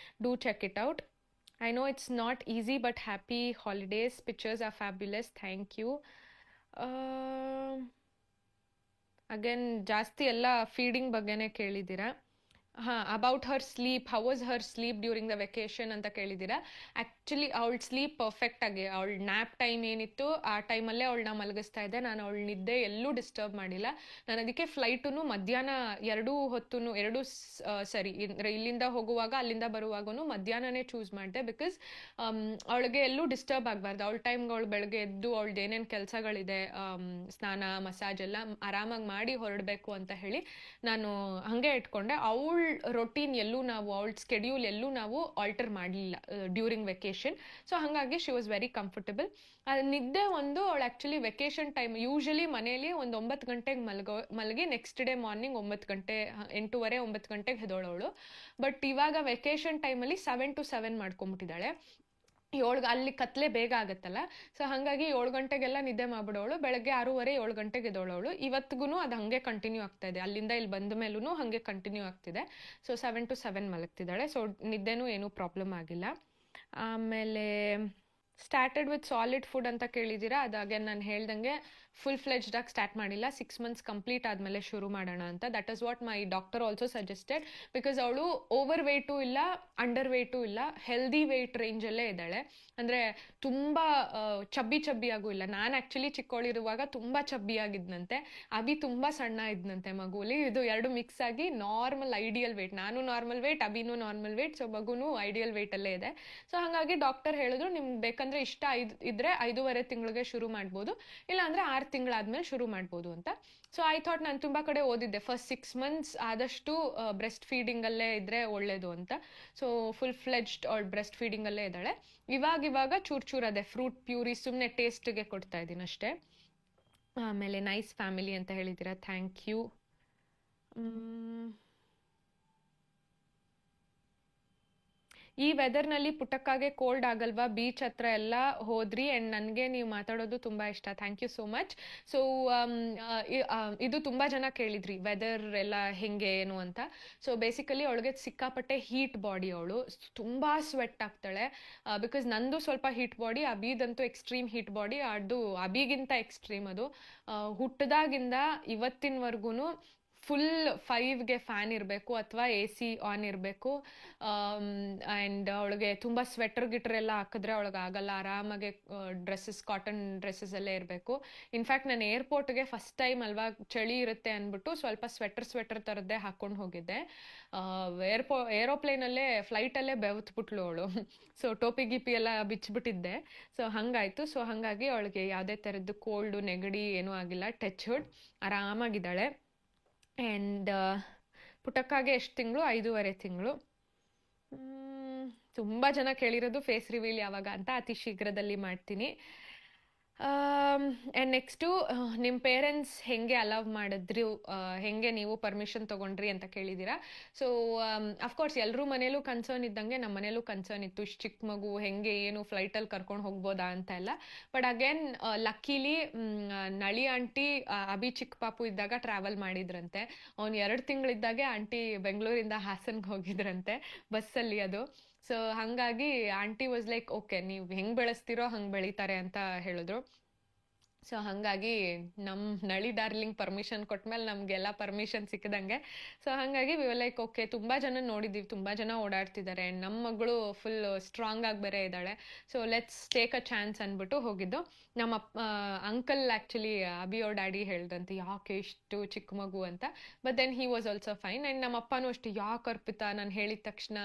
do check it out. I know it's not easy, but happy holidays. Pictures are fabulous. Thank you. Again, ಜಾಸ್ತಿ ಎಲ್ಲ ಫೀಡಿಂಗ್ ಬಗ್ಗೆನೇ ಕೇಳಿದ್ದೀರಾ. About her sleep, how was her sleep during the vacation ಅಂತ ಕೇಳಿದ್ದೀರಾ. Actually ಅವಳ sleep ಪರ್ಫೆಕ್ಟಾಗಿ, ಅವಳ nap time ಏನಿತ್ತು ಆ ಟೈಮಲ್ಲೇ ಅವಳನ್ನ ಮಲಗಿಸ್ತಾ ಇದ್ದೆ. ನಾನು ಅವಳ ನಿದ್ದೆ ಎಲ್ಲೂ ಡಿಸ್ಟರ್ಬ್ ಮಾಡಿಲ್ಲ. ನಾನು ಅದಕ್ಕೆ ಫ್ಲೈಟು ಮಧ್ಯಾಹ್ನ 2 ಹೊತ್ತು ಸರಿ, ಇಲ್ಲಿಂದ ಹೋಗುವಾಗ ಅಲ್ಲಿಂದ ಬರುವಾಗೂ ಮಧ್ಯಾಹ್ನನೇ ಚೂಸ್ ಮಾಡಿದೆ, ಬಿಕಾಸ್ ಅವಳಿಗೆ ಎಲ್ಲೂ ಡಿಸ್ಟರ್ಬ್ ಆಗಬಾರ್ದು. ಅವಳ ಟೈಮ್ಗೆ ಅವಳು ಬೆಳಗ್ಗೆ ಎದ್ದು ಅವಳದ್ದು ಏನೇನು ಕೆಲಸಗಳಿದೆ, ಸ್ನಾನ ಮಸಾಜ್ ಎಲ್ಲ ಆರಾಮಾಗಿ ಮಾಡಿ ಹೊರಡಬೇಕು ಅಂತ ಹೇಳಿ ನಾನು ಹಾಗೆ ಇಟ್ಕೊಂಡೆ. ಅವಳ ರೊಟೀನ್ ಎಲ್ಲೂ ಅವಳ ಸ್ಕೆಡ್ಯೂಲ್ ಎಲ್ಲೂ ನಾವು ಆಲ್ಟರ್ ಮಾಡಲಿಲ್ಲ ಡ್ಯೂರಿಂಗ್ ವೆಕೇಶನ್. ಸೊ ಹಾಗಾಗಿ ಶಿ ವಾಸ್ ವೆರಿ ಕಂಫರ್ಟಬಲ್. ನಿದ್ದೆ ಅವಳು ಆ್ಯಕ್ಚುಲಿ ವೆಕೇಶನ್ ಟೈಮ್ ಯೂಶಲಿ ಮನೇಲಿ ಒಂದು 9 ಗಂಟೆಗೆ ಮಲಗಿ ನೆಕ್ಸ್ಟ್ ಡೇ ಮಾರ್ನಿಂಗ್ 9 ಗಂಟೆ 8:30 9 ಗಂಟೆಗೆ ಹೆದೋಳವಳು. ಬಟ್ ಇವಾಗ ವೆಕೇಶನ್ ಟೈಮಲ್ಲಿ 7 to 7 ಮಾಡ್ಕೊಂಬಿಟ್ಟಿದ್ದಾಳೆ. 7 ಅಲ್ಲಿ ಕತ್ಲೆ ಬೇಗ ಆಗುತ್ತಲ್ಲ, ಸೊ ಹಾಗಾಗಿ 7 ಗಂಟೆಗೆಲ್ಲ ನಿದ್ದೆ ಮಾಡ್ಬಿಡೋಳು. ಬೆಳಗ್ಗೆ 6:30 7 ಗಂಟೆಗೆ ಎದ್ದೋಳವಳು. ಇವತ್ತಿಗೂ ಅದು ಹಾಗೆ ಕಂಟಿನ್ಯೂ ಆಗ್ತಾ ಇದೆ, ಅಲ್ಲಿಂದ ಇಲ್ಲಿ ಬಂದ ಮೇಲೂ ಹಾಗೆ ಕಂಟಿನ್ಯೂ ಆಗ್ತಿದೆ. So 7 to 7 ಮಲಗ್ತಿದ್ದಾಳೆ. ಸೊ ನಿದ್ದೆನೂ ಏನೂ ಪ್ರಾಬ್ಲಮ್ ಆಗಿಲ್ಲ. ಆಮೇಲೆ ಸ್ಟಾರ್ಟೆಡ್ ವಿತ್ ಸಾಲಿಡ್ ಫುಡ್ ಅಂತ ಕೇಳಿದ್ದೀರಾ. ಅದಾಗೆ ನಾನು ಹೇಳ್ದಂಗೆ ಫುಲ್ ಫ್ಲೆಜ್ಡ್ ಆಗಿ ಸ್ಟಾರ್ಟ್ ಮಾಡಿಲ್ಲ, 6 months ಕಂಪ್ಲೀಟ್ ಆದಮೇಲೆ ಶುರು ಮಾಡೋಣ ಅಂತ. That is what my doctor also suggested. Because ಅವಳು ಓವರ್ ವೆಯ್ಟು ಇಲ್ಲ, ಅಂಡರ್ ವೆಯ್ಟು ಇಲ್ಲ, ಹೆಲ್ದಿ ವೆಯ್ಟ್ ರೇಂಜಲ್ಲೇ ಇದ್ದಾಳೆ. ಅಂದರೆ ತುಂಬ ಚಬ್ಬಿಯಾಗೂ ಇಲ್ಲ. ನಾನು ಆ್ಯಕ್ಚುಲಿ ಚಿಕ್ಕವಳಿರುವಾಗ ತುಂಬ ಚಬ್ಬಿಯಾಗಿದ್ನಂತೆ, ಅಭಿ ತುಂಬ ಸಣ್ಣ ಇದ್ನಂತೆ ಮಗುಲಿ. ಇದು ಎರಡು ಮಿಕ್ಸ್ ಆಗಿ ನಾರ್ಮಲ್ ಐಡಿಯಲ್ ವೆಯ್ಟ್, ನಾನು ನಾರ್ಮಲ್ ವೆಯ್ಟ್, ಅಭಿನೂ ನಾರ್ಮಲ್ ವೆಯ್ಟ್, ಸೊ ಮಗುನೂ ಐಡಿಯಲ್ ವೆಯ್ಟಲ್ಲೇ ಇದೆ. ಸೊ ಹಾಗಾಗಿ ಡಾಕ್ಟರ್ ಹೇಳಿದ್ರು, ನಿಮ್ಗೆ ಬೇಕಂದ್ರೆ ಇಷ್ಟ ಇದ್ರೆ 5.5 ತಿಂಗಳಿಗೆ ಶುರು ಮಾಡ್ಬೋದು, ಇಲ್ಲ ಅಂದರೆ 6 ತಿಂಗಳಾದ್ಮೇಲೆ ಶುರು ಮಾಡ್ಬೋದು ಅಂತ. ಸೊ ಐ ಥಾಟ್, ನಾನು ತುಂಬ ಕಡೆ ಓದಿದ್ದೆ ಫಸ್ಟ್ 6 months ಆದಷ್ಟು ಬ್ರೆಸ್ಟ್ ಫೀಡಿಂಗಲ್ಲೇ ಇದ್ರೆ ಒಳ್ಳೇದು ಅಂತ. ಸೊ ಫುಲ್ ಫ್ಲೆಜ್ಡ್ ಅವಳು ಬ್ರೆಸ್ಟ್ ಫೀಡಿಂಗಲ್ಲೇ ಇದ್ದಾಳೆ. ಇವಾಗ ಚೂರು ಅದೇ ಫ್ರೂಟ್ ಪ್ಯೂರಿ ಸುಮ್ಮನೆ ಟೇಸ್ಟ್ಗೆ ಕೊಡ್ತಾ ಇದ್ದೀನಿ ಅಷ್ಟೇ. ಆಮೇಲೆ ನೈಸ್ ಫ್ಯಾಮಿಲಿ ಅಂತ ಹೇಳಿದ್ದೀರಾ, ಥ್ಯಾಂಕ್ ಯು. ಈ ವೆದರ್ನಲ್ಲಿ ಪುಟ್ಟಕ್ಕಾಗೆ ಕೋಲ್ಡ್ ಆಗಲ್ವಾ, ಬೀಚ್ ಹತ್ರ ಎಲ್ಲ ಹೋದ್ರಿ ಆ್ಯಂಡ್ ನನಗೆ ನೀವು ಮಾತಾಡೋದು ತುಂಬ ಇಷ್ಟ, thank you so much. So ಇದು ತುಂಬ ಜನ ಕೇಳಿದ್ರಿ ವೆದರ್ ಎಲ್ಲ ಹೆಂಗೆ ಏನು ಅಂತ. ಸೊ ಬೇಸಿಕಲಿ ಅವಳಿಗೆ ಸಿಕ್ಕಾಪಟ್ಟೆ ಹೀಟ್ ಬಾಡಿ, ಅವಳು ತುಂಬ ಸ್ವೆಟ್ ಆಗ್ತಾಳೆ. ಬಿಕಾಸ್ ನಂದು ಸ್ವಲ್ಪ ಹೀಟ್ ಬಾಡಿ, ಅಬಿದಂತೂ ಎಕ್ಸ್ಟ್ರೀಮ್ ಹೀಟ್ ಬಾಡಿ, ಅದು ಅಬಿಗಿಂತ ಎಕ್ಸ್ಟ್ರೀಮ್ ಅದು. ಹುಟ್ಟದಾಗಿಂದ ಇವತ್ತಿನವರೆಗೂ ಫುಲ್ 5ಗೆ ಫ್ಯಾನ್ ಇರಬೇಕು ಅಥವಾ AC ಆನ್ ಇರಬೇಕು. ಆ್ಯಂಡ್ ಅವಳಿಗೆ ತುಂಬ ಸ್ವೆಟರ್ ಗಿಟ್ರ್ ಎಲ್ಲ ಹಾಕಿದ್ರೆ ಅವಳಿಗೆ ಆಗಲ್ಲ, ಆರಾಮಾಗೆ ಡ್ರೆಸ್ಸಸ್, ಕಾಟನ್ ಡ್ರೆಸ್ಸಸ್ ಎಲ್ಲೇ ಇರಬೇಕು. ಇನ್ಫ್ಯಾಕ್ಟ್ ನಾನು ಏರ್ಪೋರ್ಟ್ಗೆ ಫಸ್ಟ್ ಟೈಮ್ ಅಲ್ವಾ ಚಳಿ ಇರುತ್ತೆ ಅಂದ್ಬಿಟ್ಟು ಸ್ವಲ್ಪ ಸ್ವೆಟರ್ ಥರದ್ದೇ ಹಾಕ್ಕೊಂಡು ಹೋಗಿದ್ದೆ. ಏರೋಪ್ಲೇನಲ್ಲೇ ಫ್ಲೈಟಲ್ಲೇ ಬೆವತ್ಬಿಟ್ಲು ಅವಳು. ಸೊ ಟೋಪಿ ಗಿಪಿ ಎಲ್ಲ ಬಿಚ್ಚಿಬಿಟ್ಟಿದ್ದೆ. ಸೊ ಹಾಗಾಯಿತು. ಸೊ ಹಾಗಾಗಿ ಅವಳಿಗೆ ಯಾವುದೇ ಥರದ್ದು ಕೋಲ್ಡು ನೆಗಡಿ ಏನೂ ಆಗಿಲ್ಲ, ಟಚ್ ವುಡ್, ಆರಾಮಾಗಿದ್ದಾಳೆ. ಆ್ಯಂಡ್ ಪುಟ್ಟಕ್ಕಾಗೆ ಎಷ್ಟು ತಿಂಗಳು? 5.5 ತಿಂಗಳು. ತುಂಬ ಜನ ಕೇಳಿರೋದು ಫೇಸ್ ರಿವೀಲ್ ಯಾವಾಗ ಅಂತ, ಅತಿ ಶೀಘ್ರದಲ್ಲಿ ಮಾಡ್ತೀನಿ. ಆ್ಯಂಡ್ ನೆಕ್ಸ್ಟು, ನಿಮ್ಮ ಪೇರೆಂಟ್ಸ್ ಹೆಂಗೆ ಅಲವ್ ಮಾಡಿದ್ರು, ಹೆಂಗೆ ನೀವು ಪರ್ಮಿಷನ್ ತೊಗೊಂಡ್ರಿ ಅಂತ ಕೇಳಿದ್ದೀರಾ. ಸೊ ಅಫ್ಕೋರ್ಸ್ ಎಲ್ಲರೂ ಮನೇಲೂ ಕನ್ಸರ್ನ್ ಇದ್ದಂಗೆ ನಮ್ಮ ಮನೇಲೂ ಕನ್ಸರ್ನ್ ಇತ್ತು, ಇಷ್ಟು ಚಿಕ್ಕ ಮಗು ಹೆಂಗೆ ಏನು ಫ್ಲೈಟಲ್ಲಿ ಕರ್ಕೊಂಡು ಹೋಗ್ಬೋದಾ ಅಂತ ಎಲ್ಲ. But again luckily Nali aunty Abhi ಚಿಕ್ಕ ಪಾಪು ಇದ್ದಾಗ ಟ್ರಾವೆಲ್ ಮಾಡಿದ್ರಂತೆ. ಅವ್ನು 2 ತಿಂಗಳಿದ್ದಾಗೆ ಆಂಟಿ ಬೆಂಗಳೂರಿಂದ ಹಾಸನ್ಗೆ ಹೋಗಿದ್ರಂತೆ ಬಸ್ಸಲ್ಲಿ ಅದು. ಸೊ ಹಾಗಾಗಿ ಆಂಟಿ ವಾಸ್ ಲೈಕ್, ಓಕೆ ನೀವು ಹೆಂಗೆ ಬೆಳೆಸ್ತೀರೋ ಹಂಗೆ ಬೆಳೀತಾರೆ ಅಂತ ಹೇಳಿದ್ರು. ಸೊ ಹಾಗಾಗಿ ನಮ್ಮ ನಳಿ ಡಾರ್ಲಿಂಗ್ ಪರ್ಮಿಷನ್ ಕೊಟ್ಮೇಲೆ ನಮಗೆಲ್ಲ ಪರ್ಮಿಷನ್ ಸಿಕ್ಕಿದಂಗೆ. ಸೊ ಹಾಗಾಗಿ ವಿ ಲೈಕ್ ಓಕೆ, ತುಂಬ ಜನ ನೋಡಿದ್ದೀವಿ, ತುಂಬ ಜನ ಓಡಾಡ್ತಿದ್ದಾರೆ, ನಮ್ಮ ಮಗಳು ಫುಲ್ ಸ್ಟ್ರಾಂಗ್ ಆಗಿ ಬೇರೆ ಇದ್ದಾಳೆ, so let's take a chance ಅಂದ್ಬಿಟ್ಟು ಹೋಗಿದ್ದು. ನಮ್ಮ ಅಂಕಲ್ ಆ್ಯಕ್ಚುಲಿ ಅಭಿ ಅವ್ರ ಡ್ಯಾಡಿ ಹೇಳ್ದಂತೆ, ಯಾಕೆ ಇಷ್ಟು ಚಿಕ್ಕ ಮಗು ಅಂತ. But then he was also fine. And ನಮ್ಮ ಅಪ್ಪನೂ ಅಷ್ಟೇ, ಯಾಕೆ ಅರ್ಪಿತಾ ನಾನು ಹೇಳಿದ ತಕ್ಷಣ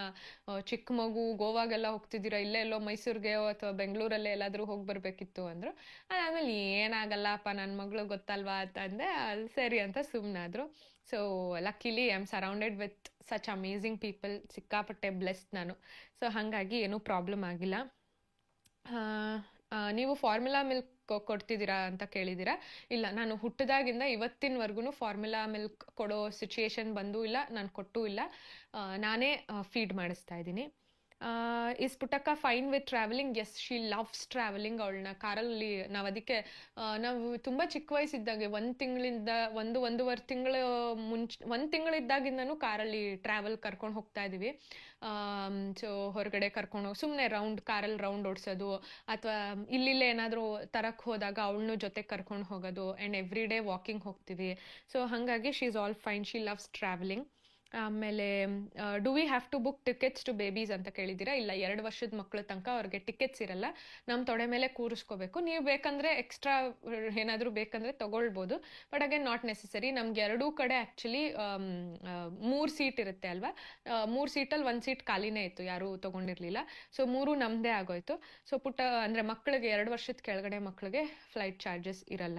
ಚಿಕ್ಕ ಮಗು ಗೋವಾಗೆಲ್ಲ ಹೋಗ್ತಿದ್ದೀರಾ, ಇಲ್ಲೇ ಎಲ್ಲೋ ಮೈಸೂರಿಗೆ ಅಥವಾ ಬೆಂಗಳೂರಲ್ಲೇ ಎಲ್ಲಾದರೂ ಹೋಗಿ ಬರಬೇಕಿತ್ತು ಅಂದರು. ಅದಾದಮೇಲೆ ಏನಾಗಲ್ಲಪ್ಪ ನನ್ನ ಮಗಳು ಗೊತ್ತಲ್ವಾ ಅಂತ ಅಂದೆ, ಅಲ್ಲಿ ಸರಿ ಅಂತ ಸುಮ್ಮನಾದ್ರು. So luckily I am surrounded with such amazing people, ಸಿಕ್ಕಾಪಟ್ಟೆ ಬ್ಲೆಸ್ಡ್ ನಾನು. ಸೊ ಹಾಗಾಗಿ ಏನೂ ಪ್ರಾಬ್ಲಮ್ ಆಗಿಲ್ಲ. ನೀವು ಫಾರ್ಮುಲಾ ಮಿಲ್ಕ್ ಕೊಡ್ತಿದ್ದೀರಾ ಅಂತ ಕೇಳಿದ್ದೀರಾ. ಇಲ್ಲ, ನಾನು ಹುಟ್ಟಿದಾಗಿಂದ ಇವತ್ತಿನವರೆಗೂ ಫಾರ್ಮುಲಾ ಮಿಲ್ಕ್ ಕೊಡೋ ಸಿಚುಯೇಷನ್ ಬಂದೂ ಇಲ್ಲ, ನಾನು ಕೊಟ್ಟೂ ಇಲ್ಲ, ನಾನೇ ಫೀಡ್ ಮಾಡಿಸ್ತಾ ಇದ್ದೀನಿ. ಇಸ್ ಪುಟ್ಟಕ್ಕ fine with travelling? Yes, she loves travelling. ಅವಳನ್ನ ಕಾರಲ್ಲಿ ನಾವು ಅದಕ್ಕೆ ನಾವು ತುಂಬ ಚಿಕ್ಕ ವಯಸ್ಸಿದ್ದಾಗೆ 1 ತಿಂಗಳಿಂದ 1.5 ತಿಂಗಳು ಮುಂಚೆ 1 ತಿಂಗಳಿದ್ದಾಗಿಂದನೂ ಕಾರಲ್ಲಿ ಟ್ರಾವೆಲ್ ಕರ್ಕೊಂಡು ಹೋಗ್ತಾ ಇದ್ದೀವಿ. ಸೊ ಹೊರಗಡೆ ಕರ್ಕೊಂಡು ಹೋಗಿ ಸುಮ್ಮನೆ ಕಾರಲ್ಲಿ ರೌಂಡ್ ಓಡಿಸೋದು, ಅಥವಾ ಇಲ್ಲಿಲ್ಲೇ ಏನಾದರೂ ತರಕ್ಕೆ ಹೋದಾಗ ಅವಳನ್ನೂ ಜೊತೆ ಕರ್ಕೊಂಡು ಹೋಗೋದು. ಆ್ಯಂಡ್ ಎವ್ರಿ ಡೇ ವಾಕಿಂಗ್ ಹೋಗ್ತೀವಿ. ಸೊ ಹಾಗಾಗಿ she is all fine, she loves travelling. ಆಮೇಲೆ do we have to book tickets to babies ಅಂತ ಕೇಳಿದ್ದೀರಾ. ಇಲ್ಲ, 2 ವರ್ಷದ ಮಕ್ಕಳ ತನಕ ಅವ್ರಿಗೆ ಟಿಕೆಟ್ಸ್ ಇರಲ್ಲ, ನಮ್ಮ ತೊಡೆ ಮೇಲೆ ಕೂರಿಸ್ಕೋಬೇಕು. ನೀವು ಬೇಕಂದರೆ ಎಕ್ಸ್ಟ್ರಾ ಏನಾದರೂ ಬೇಕಂದರೆ ತೊಗೊಳ್ಬೋದು, ಬಟ್ ಅಗೇನ್ ನಾಟ್ ನೆಸೆಸರಿ. ನಮ್ಗೆ 2 ಕಡೆ ಆ್ಯಕ್ಚುಲಿ 3 ಸೀಟ್ ಇರುತ್ತೆ ಅಲ್ವಾ, 3 ಸೀಟಲ್ಲಿ 1 ಸೀಟ್ ಖಾಲಿನೇ ಇತ್ತು, ಯಾರೂ ತೊಗೊಂಡಿರಲಿಲ್ಲ. ಸೊ 3 ನಮ್ಮದೇ ಆಗೋಯ್ತು. ಸೊ ಅಂದರೆ ಮಕ್ಕಳಿಗೆ 2 ವರ್ಷದ ಕೆಳಗಡೆ ಮಕ್ಕಳಿಗೆ ಫ್ಲೈಟ್ ಚಾರ್ಜಸ್ ಇರಲ್ಲ,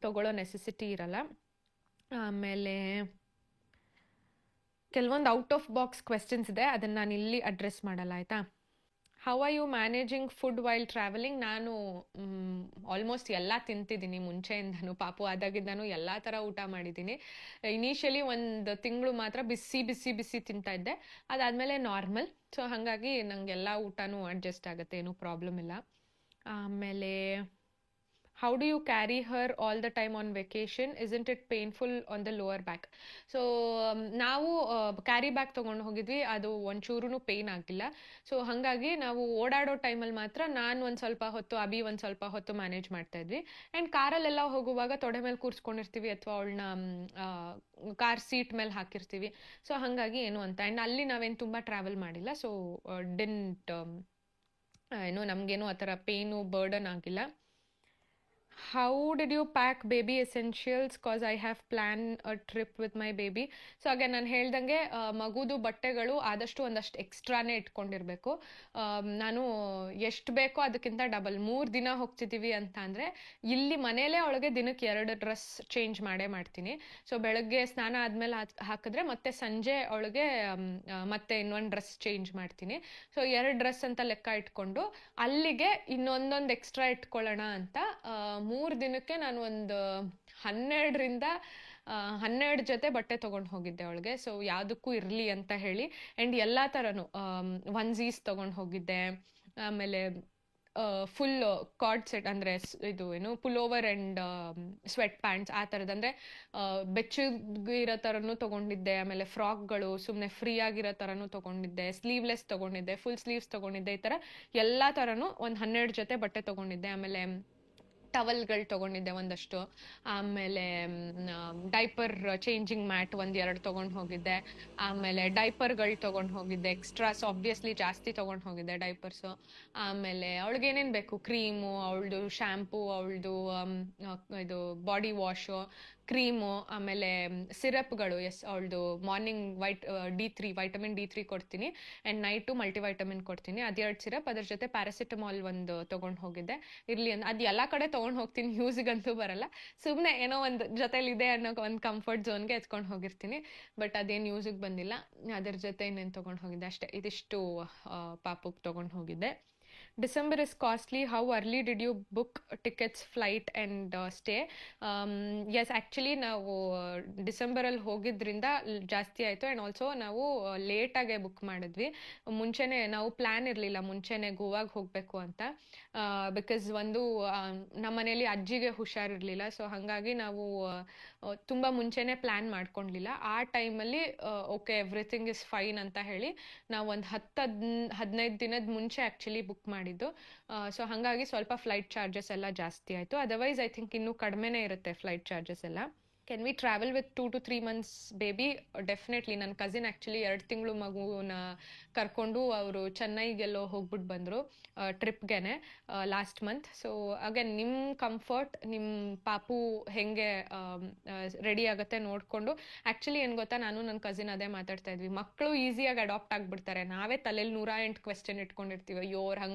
ತೊಗೊಳ್ಳೋ ನೆಸೆಸಿಟಿ ಇರಲ್ಲ. ಆಮೇಲೆ ಕೆಲವೊಂದು ಔಟ್ ಆಫ್ ಬಾಕ್ಸ್ ಕ್ವೆಶ್ಚನ್ಸ್ ಇದೆ, ಅದನ್ನು ನಾನು ಇಲ್ಲಿ ಅಡ್ರೆಸ್ ಮಾಡಲ್ಲ, ಆಯಿತಾ. How are you managing food while travelling? ನಾನು ಆಲ್ಮೋಸ್ಟ್ ಎಲ್ಲ ತಿಂತಿದ್ದೀನಿ ಮುಂಚೆಯಿಂದನೂ, ಪಾಪು ಆದಾಗಿಂದನೂ ಎಲ್ಲ ಥರ ಊಟ ಮಾಡಿದ್ದೀನಿ. ಇನಿಷಿಯಲಿ 1 ತಿಂಗಳು ಮಾತ್ರ ಬಿಸಿ ತಿಂತಾ ಇದ್ದೆ, ಅದಾದಮೇಲೆ ನಾರ್ಮಲ್. ಸೊ ಹಾಗಾಗಿ ನನಗೆಲ್ಲ ಊಟನೂ ಅಡ್ಜಸ್ಟ್ ಆಗುತ್ತೆ, ಏನೂ ಪ್ರಾಬ್ಲಮ್ ಇಲ್ಲ. ಆಮೇಲೆ how do you carry her all the time on vacation? Isn't it painful on the lower back? So ನಾವು ಕ್ಯಾರಿ ಬ್ಯಾಗ್ ತೊಗೊಂಡು ಹೋಗಿದ್ವಿ, ಅದು ಒಂಚೂರು ಪೇನ್ ಆಗಿಲ್ಲ. ಸೊ ಹಾಗಾಗಿ ನಾವು ಓಡಾಡೋ ಟೈಮಲ್ಲಿ ಮಾತ್ರ ನಾನು ಒಂದು ಸ್ವಲ್ಪ ಹೊತ್ತು, ಅಭಿ ಒಂದು ಸ್ವಲ್ಪ ಹೊತ್ತು ಮ್ಯಾನೇಜ್ ಮಾಡ್ತಾ ಇದ್ವಿ. ಆ್ಯಂಡ್ ಕಾರಲ್ಲೆಲ್ಲ ಹೋಗುವಾಗ ತೊಡೆ ಮೇಲೆ ಕೂರಿಸ್ಕೊಂಡಿರ್ತೀವಿ ಅಥವಾ ಅವಳನ್ನ ಕಾರ್ ಸೀಟ್ ಮೇಲೆ ಹಾಕಿರ್ತೀವಿ. ಸೊ ಹಾಗಾಗಿ ಏನು ಅಂತ. ಆ್ಯಂಡ್ ಅಲ್ಲಿ ನಾವೇನು ತುಂಬ ಟ್ರಾವೆಲ್ ಮಾಡಿಲ್ಲ. ಸೊ ಡಿಂಟ್ ಏನು ನಮಗೇನು ಆ ಥರ ಪೇನು ಬರ್ಡನ್ ಆಗಿಲ್ಲ. How did you pack baby essentials? Cause I have planned a trip with my baby. So ಹಾಗೆ ನಾನು ಹೇಳ್ದಂಗೆ ಮಗುದು ಬಟ್ಟೆಗಳು ಆದಷ್ಟು ಒಂದಷ್ಟು ಎಕ್ಸ್ಟ್ರಾನೇ ಇಟ್ಕೊಂಡಿರ್ಬೇಕು. ನಾನು ಎಷ್ಟು ಬೇಕೋ ಅದಕ್ಕಿಂತ ಡಬಲ್ 3 ದಿನ ಹೋಗ್ತಿದ್ದೀವಿ ಅಂತ ಅಂದರೆ ಇಲ್ಲಿ ಮನೇಲೇ ಅವಳಿಗೆ ದಿನಕ್ಕೆ 2 ಡ್ರೆಸ್ ಚೇಂಜ್ ಮಾಡೇ ಮಾಡ್ತೀನಿ. ಸೊ ಬೆಳಗ್ಗೆ ಸ್ನಾನ ಆದಮೇಲೆ ಹಾಕಿದ್ರೆ ಮತ್ತೆ ಸಂಜೆ ಅವಳಿಗೆ ಮತ್ತೆ ಇನ್ನೊಂದು ಡ್ರೆಸ್ ಚೇಂಜ್ ಮಾಡ್ತೀನಿ. ಸೊ 2 ಡ್ರೆಸ್ ಅಂತ ಲೆಕ್ಕ ಇಟ್ಕೊಂಡು ಅಲ್ಲಿಗೆ ಇನ್ನೊಂದೊಂದು ಎಕ್ಸ್ಟ್ರಾ ಇಟ್ಕೊಳ್ಳೋಣ ಅಂತ 3 ದಿನಕ್ಕೆ ನಾನು ಒಂದು 12 ಜೊತೆ ಬಟ್ಟೆ ತೊಗೊಂಡು ಹೋಗಿದ್ದೆ ಅವಳಿಗೆ. ಸೊ ಯಾವುದಕ್ಕೂ ಇರಲಿ ಅಂತ ಹೇಳಿ. ಆ್ಯಂಡ್ ಎಲ್ಲ ಥರನೂ ಒನ್ಸೀಸ್ ತೊಗೊಂಡು ಹೋಗಿದ್ದೆ, ಆಮೇಲೆ ಫುಲ್ ಕಾರ್ಡ್ ಸೆಟ್ ಅಂದರೆ ಇದು ಏನು ಪುಲೋವರ್ ಆ್ಯಂಡ್ ಸ್ವೆಟ್ ಪ್ಯಾಂಟ್ಸ್ ಆ ಥರದ್ದು, ಅಂದರೆ ಬೆಚ್ಚಗಿರೋ ಥರನೂ ತೊಗೊಂಡಿದ್ದೆ. ಆಮೇಲೆ ಫ್ರಾಕ್ಗಳು ಸುಮ್ಮನೆ ಫ್ರೀ ಆಗಿರೋ ಥರನೂ ತೊಗೊಂಡಿದ್ದೆ, ಸ್ಲೀವ್ಲೆಸ್ ತೊಗೊಂಡಿದ್ದೆ, ಫುಲ್ ಸ್ಲೀವ್ಸ್ ತೊಗೊಂಡಿದ್ದೆ. ಈ ಥರ ಎಲ್ಲ ಥರನೂ ಒಂದು 12 ಜೊತೆ ಬಟ್ಟೆ ತೊಗೊಂಡಿದ್ದೆ. ಆಮೇಲೆ ಟವಲ್ಗಳು ತೊಗೊಂಡಿದ್ದೆ ಒಂದಷ್ಟು. ಆಮೇಲೆ ಡೈಪರ್ ಚೇಂಜಿಂಗ್ ಮ್ಯಾಟ್ 1-2 ತೊಗೊಂಡು ಹೋಗಿದ್ದೆ. ಆಮೇಲೆ ಡೈಪರ್ಗಳು ತೊಗೊಂಡು ಹೋಗಿದ್ದೆ ಎಕ್ಸ್ಟ್ರಾಸ್, ಆಬ್ವಿಯಸ್ಲಿ ಜಾಸ್ತಿ ತೊಗೊಂಡು ಹೋಗಿದ್ದೆ ಡೈಪರ್ಸು. ಆಮೇಲೆ ಅವಳಿಗೆ ಏನೇನು ಬೇಕು, ಕ್ರೀಮು, ಅವಳದು ಶ್ಯಾಂಪು, ಅವಳದು ಇದು ಬಾಡಿ ವಾಶು, ಕ್ರೀಮು, ಆಮೇಲೆ ಸಿರಪ್ಗಳು. ಅವಳದು ಮಾರ್ನಿಂಗ್ ವೈಟಮಿನ್ D3 ಕೊಡ್ತೀನಿ, ಆ್ಯಂಡ್ ನೈಟು ಮಲ್ಟಿವೈಟಮಿನ್ ಕೊಡ್ತೀನಿ. ಅದು 2 ಸಿರಪ್, ಅದ್ರ ಜೊತೆ ಪ್ಯಾರಾಸಿಟಮಾಲ್ ಒಂದು ತೊಗೊಂಡು ಹೋಗಿದ್ದೆ. ಇರಲಿ ಅದು ಎಲ್ಲ ಕಡೆ ತೊಗೊಂಡು ಹೋಗ್ತೀನಿ, ಯೂಸಿಗಂತೂ ಬರಲ್ಲ. ಸುಮ್ಮನೆ ಏನೋ ಒಂದು ಜೊತೆಲಿದೆ ಅನ್ನೋ ಒಂದು ಕಂಫರ್ಟ್ ಝೋನ್ಗೆ ಎತ್ಕೊಂಡು ಹೋಗಿರ್ತೀನಿ. ಬಟ್ ಅದೇನು ಯೂಸಿಗೆ ಬಂದಿಲ್ಲ. ಅದ್ರ ಜೊತೆ ಇನ್ನೇನು ತೊಗೊಂಡು ಹೋಗಿದ್ದೆ ಅಷ್ಟೇ. ಇದಿಷ್ಟು ಪಾಪುಗೆ ತೊಗೊಂಡು ಹೋಗಿದ್ದೆ. December is costly. How early did you book tickets, flight and stay? Yes, actually ನಾವು ಡಿಸೆಂಬರಲ್ಲಿ ಹೋಗಿದ್ರಿಂದ ಜಾಸ್ತಿ ಆಯಿತು. ಆ್ಯಂಡ್ ಆಲ್ಸೋ ನಾವು ಲೇಟಾಗೆ ಬುಕ್ ಮಾಡಿದ್ವಿ. ಮುಂಚೆನೇ ನಾವು ಪ್ಲ್ಯಾನ್ ಇರಲಿಲ್ಲ ಮುಂಚೆನೇ ಗೋವಾಗೆ ಹೋಗಬೇಕು ಅಂತ. ಬಿಕಾಸ್ ಒಂದು ನಮ್ಮ ಮನೇಲಿ ಅಜ್ಜಿಗೆ ಹುಷಾರಿರಲಿಲ್ಲ. ಸೊ ಹಾಗಾಗಿ ನಾವು ತುಂಬ ಮುಂಚೆನೇ ಪ್ಲ್ಯಾನ್ ಮಾಡ್ಕೊಂಡಿಲ್ಲ. ಆ ಟೈಮಲ್ಲಿ ಓಕೆ ಎವ್ರಿಥಿಂಗ್ ಇಸ್ ಫೈನ್ ಅಂತ ಹೇಳಿ ನಾವು ಒಂದು 10-15 ದಿನದ ಮುಂಚೆ ಆ್ಯಕ್ಚುಲಿ ಬುಕ್ ಮಾಡಿದ್ದು. ಸೊ ಹಾಗಾಗಿ ಸ್ವಲ್ಪ ಫ್ಲೈಟ್ ಚಾರ್ಜಸ್ ಎಲ್ಲ ಜಾಸ್ತಿ ಆಯಿತು. ಅದರ್ವೈಸ್ ಐ ಥಿಂಕ್ ಇನ್ನೂ ಕಡಿಮೆನೇ ಇರುತ್ತೆ ಫ್ಲೈಟ್ ಚಾರ್ಜಸ್ ಎಲ್ಲ. Can we travel with 2 to 3 months baby? Definitely. ನನ್ನ ಕಸಿನ್ ಆ್ಯಕ್ಚುಲಿ 2 ತಿಂಗಳು ಮಗುನ ಕರ್ಕೊಂಡು ಅವರು ಚೆನ್ನೈಗೆಲ್ಲೋ ಹೋಗ್ಬಿಟ್ಟು ಬಂದರು ಟ್ರಿಪ್ಗೆ ಲಾಸ್ಟ್ ಮಂತ್. ಸೊ ಅಗೇನ್ ನಿಮ್ಮ ಕಂಫರ್ಟ್, ನಿಮ್ಮ ಪಾಪು ಹೇಗೆ ರೆಡಿ ಆಗುತ್ತೆ ನೋಡಿಕೊಂಡು. ಆ್ಯಕ್ಚುಲಿ ಏನು ಗೊತ್ತಾ, ನಾನು ನನ್ನ ಕಸಿನ್ ಅದೇ ಮಾತಾಡ್ತಾ ಇದ್ವಿ, ಮಕ್ಕಳು ಈಸಿಯಾಗಿ ಅಡಾಪ್ಟ್ ಆಗಿಬಿಡ್ತಾರೆ. ನಾವೇ ತಲೆಯಲ್ಲಿ 108 ಕ್ವೆಶ್ಚನ್ ಇಟ್ಕೊಂಡಿರ್ತೀವಿ, ಅಯ್ಯೋ